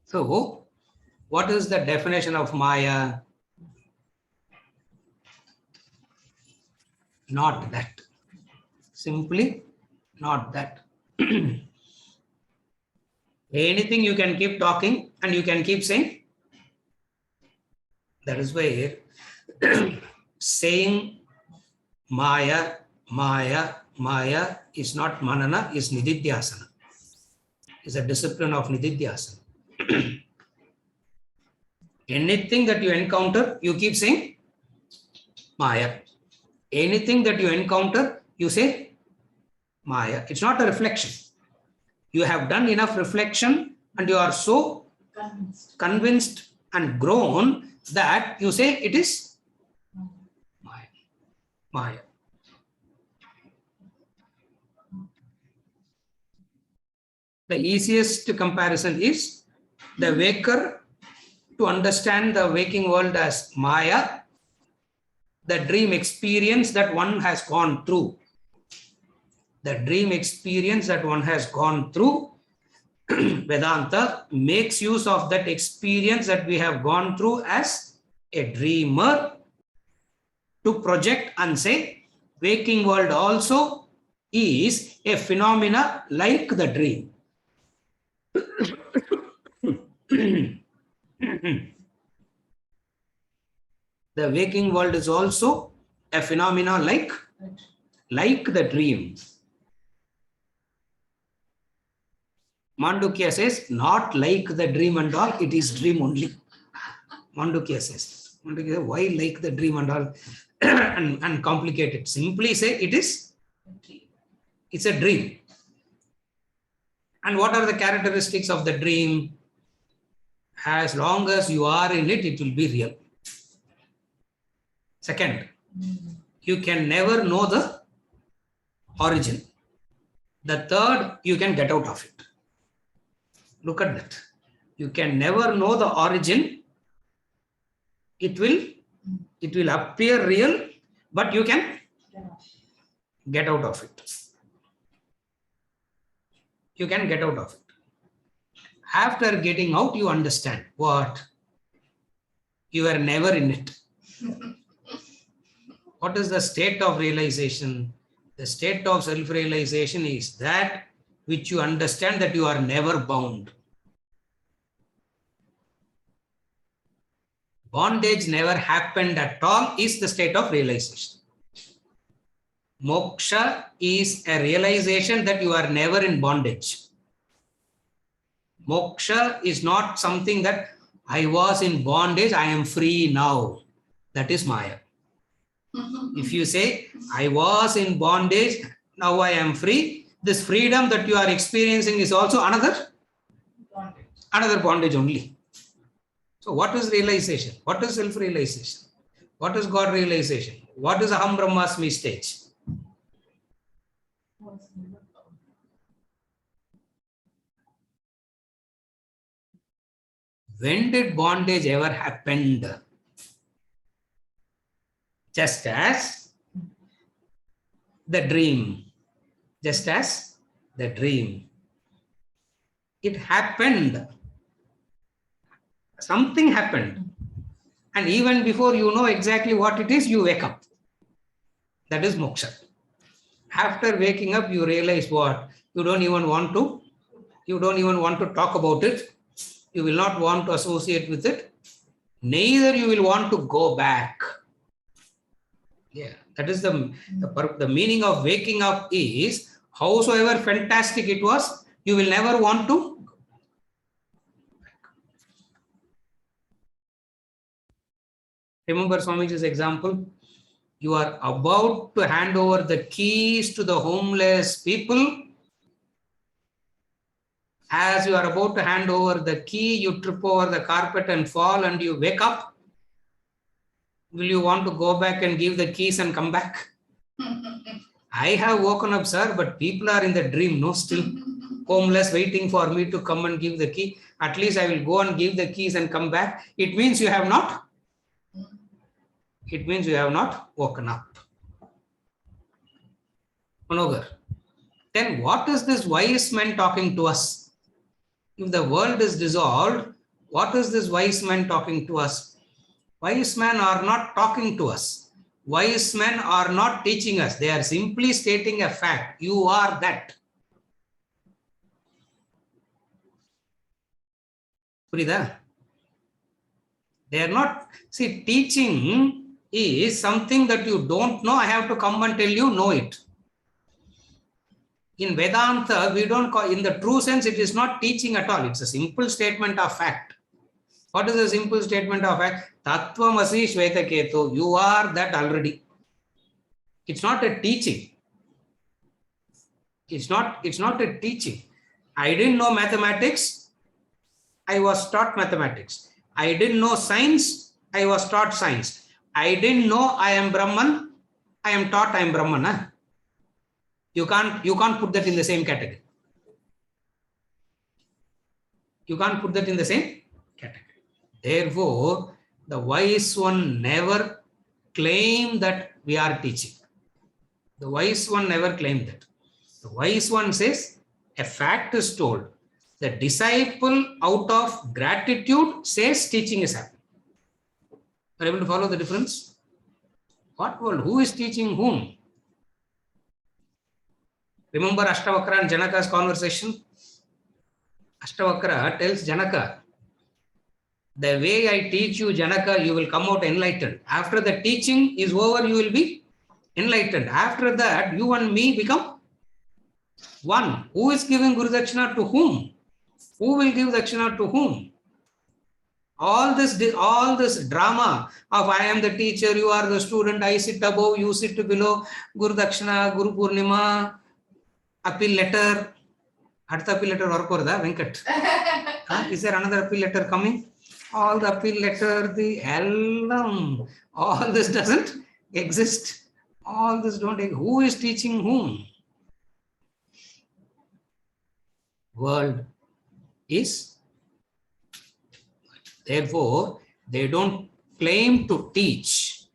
A: So, what is the definition of Maya? Not that. Simply not that. Anything you can keep talking and you can keep saying. That is where saying Maya is not manana, is nididhyasana. Is a discipline of nididhyasana. Anything that you encounter, you keep saying Maya. Anything that you encounter, you say Maya. It's not a reflection. You have done enough reflection and you are so convinced and grown that you say it is Maya. The easiest comparison is the waker to understand the waking world as Maya, the dream experience that one has gone through. The dream experience that one has gone through, Vedanta makes use of that experience that we have gone through as a dreamer to project and say, waking world also is a phenomena like the dream. The waking world is also a phenomena like the dream. Mandukya says, not like the dream and all, it is dream only. Mandukya says, why like the dream and all and complicate it? Simply say it's a dream. And what are the characteristics of the dream? As long as you are in it, it will be real. Second, you can never know the origin. The third, you can get out of it. Look at that. You can never know the origin. It will appear real, but you can get out of it. You can get out of it. After getting out, you understand what? You were never in it. What is the state of realization? The state of self-realization is that which you understand that you are never bound. Bondage never happened at all is the state of realization. Moksha is a realization that you are never in bondage. Moksha is not something that I was in bondage, I am free now. That is Maya. If you say, I was in bondage, now I am free, this freedom that you are experiencing is also another bondage only. So what is realization? What is self-realization? What is God realization? What is Aham Brahmasmi stage? When did bondage ever happen? Just as the dream. Just as the dream. It happened. Something happened. And even before you know exactly what it is, you wake up. That is moksha. After waking up, you realize what? You don't even want to talk about it. You will not want to associate with it. Neither you will want to go back. Yeah, that is the meaning of waking up is, howsoever fantastic it was, you will never want to. Remember Swamiji's example? You are about to hand over the keys to the homeless people. As you are about to hand over the key, you trip over the carpet and fall and you wake up. Will you want to go back and give the keys and come back? I have woken up, sir, but people are in the dream, no, still homeless, waiting for me to come and give the key. At least I will go and give the keys and come back. It means you have not. It means you have not woken up. Manogar. Then what is this wise man talking to us? If the world is dissolved, what is this wise man talking to us? Wise men are not talking to us. Wise men are not teaching us. They are simply stating a fact. You are that. Purida? They are not. See, teaching is something that you don't know. I have to come and tell you, know it. In Vedanta, we don't call, in the true sense, it is not teaching at all. It's a simple statement of fact. What is a simple statement of fact? Tattvamasi Shvetaketu. You are that already. It's not a teaching. It's not a teaching. I didn't know mathematics. I was taught mathematics. I didn't know science. I was taught science. I didn't know I am Brahman. I am taught I am Brahman. Huh? You can't put that in the same category. You can't put that in the same category. Therefore, the wise one never claimed that we are teaching. The wise one never claimed that. The wise one says, a fact is told. The disciple, out of gratitude, says teaching is happening. Are you able to follow the difference? What world? Who is teaching whom? Remember Ashtavakra and Janaka's conversation? Ashtavakra tells Janaka, the way I teach you, Janaka, you will come out enlightened. After the teaching is over, you will be enlightened. After that, you and me become one. Who is giving Guru Dakshina to whom? Who will give Dakshina to whom? All this drama of I am the teacher, you are the student, I sit above, you sit below, Guru Dakshina, Guru Purnima, appeal letter. Hadtha appeal letter work orda, Venkat. Is there another appeal letter coming? All the appeal letter, the alum, all this doesn't exist. All this don't exist. Who is teaching whom? World is. Therefore, they don't claim to teach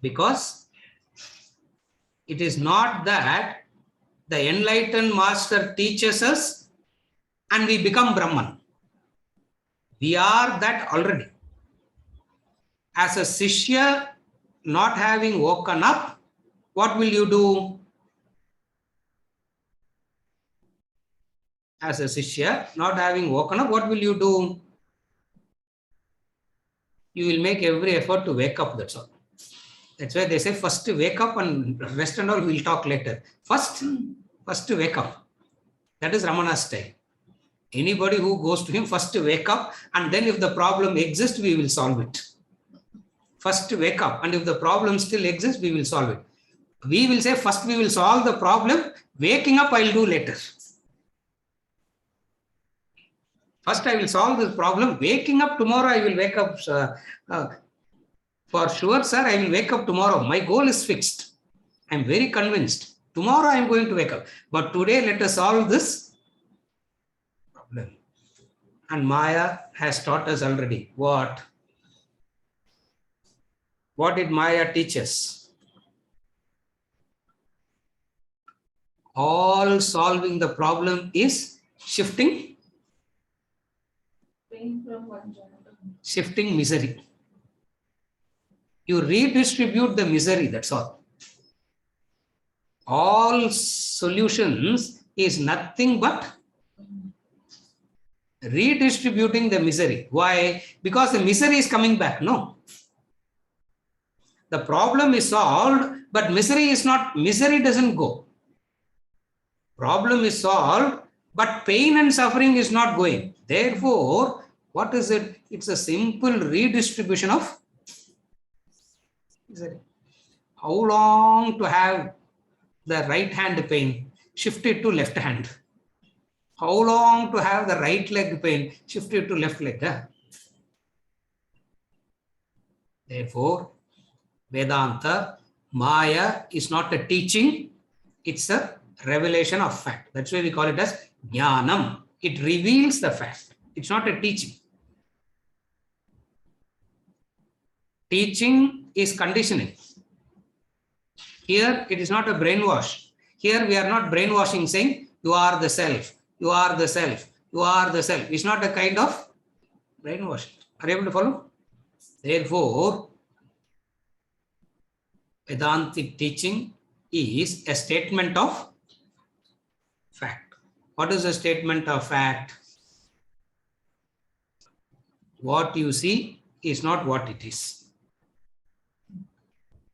A: because it is not that the enlightened master teaches us and we become Brahman. We are that already. As a Sishya, not having woken up, what will you do? As a Shishya, not having woken up, what will you do? You will make every effort to wake up, that's all. That's why they say first wake up and rest and all we'll talk later. First wake up. That is Ramana's style. Anybody who goes to him, first wake up, and then if the problem exists, we will solve it. First wake up, and if the problem still exists, we will solve it. We will say first we will solve the problem, waking up I'll do later. First I will solve this problem, waking up tomorrow I will wake up. For sure, sir, I will wake up tomorrow. My goal is fixed. I am very convinced. Tomorrow I am going to wake up. But today let us solve this problem. And Maya has taught us already. What? What did Maya teach us? All solving the problem is shifting.
C: Pain from one genre.
A: Shifting misery. You redistribute the misery, that's all. All solutions is nothing but redistributing the misery. Why? Because the misery is coming back. No. The problem is solved, but misery is not, misery doesn't go. Problem is solved, but pain and suffering is not going. Therefore, what is it? It's a simple redistribution of misery. How long to have the right hand pain? Shift it to left hand. How long to have the right leg pain? Shift it to left leg. Therefore, Vedanta, Maya is not a teaching, it's a revelation of fact. That's why we call it as Jnanam. It reveals the fact. It's not a teaching. Teaching is conditioning. Here, it is not a brainwash. Here, we are not brainwashing saying, you are the self, you are the self, you are the self. It's not a kind of brainwashing. Are you able to follow? Therefore, Vedantic teaching is a statement of fact. What is a statement of fact? What you see is not what it is.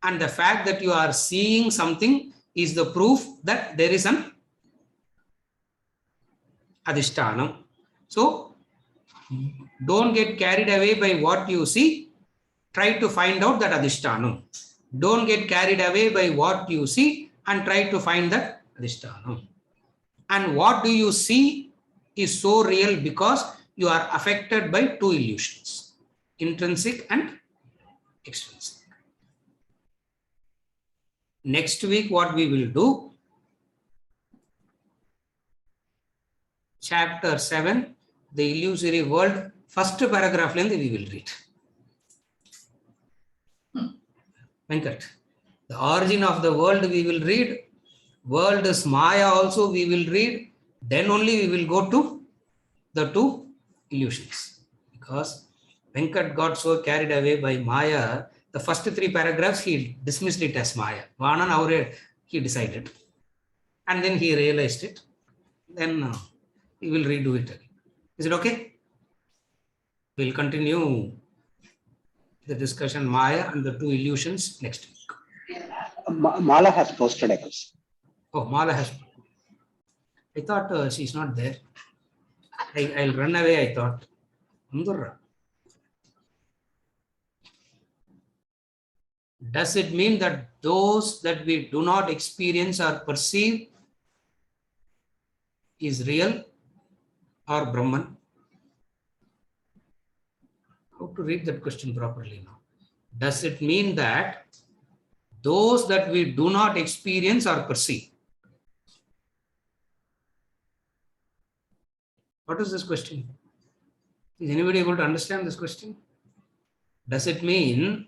A: And the fact that you are seeing something is the proof that there is an adhishtanam. So, don't get carried away by what you see. Try to find out that adhishtanam. Don't get carried away by what you see and try to find that adhishtanam. And what do you see is so real because you are affected by two illusions, intrinsic and extrinsic. Next week, what we will do, chapter 7, the illusory world, first paragraph length we will read. Venkat, the origin of the world we will read, world is Maya also we will read, then only we will go to the two illusions. Because Venkat got so carried away by Maya, the first three paragraphs he dismissed it as Maya. Vanan Aure he decided. And then he realized it. Then he will redo it again. Is it okay? We'll continue the discussion Maya and the two illusions next week.
D: Mala has posted a question.
A: Oh, Mala has. I thought she's not there. I'll run away, I thought. Andurra. Does it mean that those that we do not experience or perceive is real or Brahman? How to read that question properly now? Does it mean that those that we do not experience or perceive? What is this question? Is anybody able to understand this question? Does it mean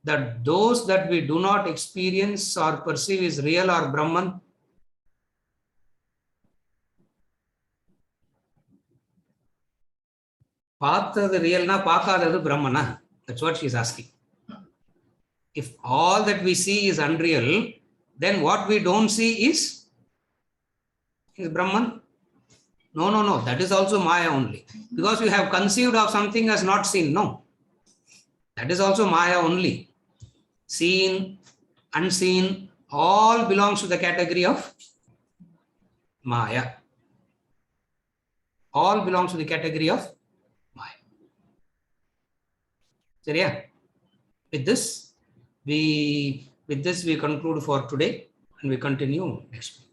A: that those that we do not experience or perceive is real or Brahman? Paathathu real na paakathathu Brahmana? That's what she is asking. If all that we see is unreal, then what we don't see is Brahman. No. That is also Maya only. Because you have conceived of something as not seen. No. That is also Maya only. Seen, unseen, all belongs to the category of Maya. All belongs to the category of Maya. So yeah, with this we conclude for today and we continue next week.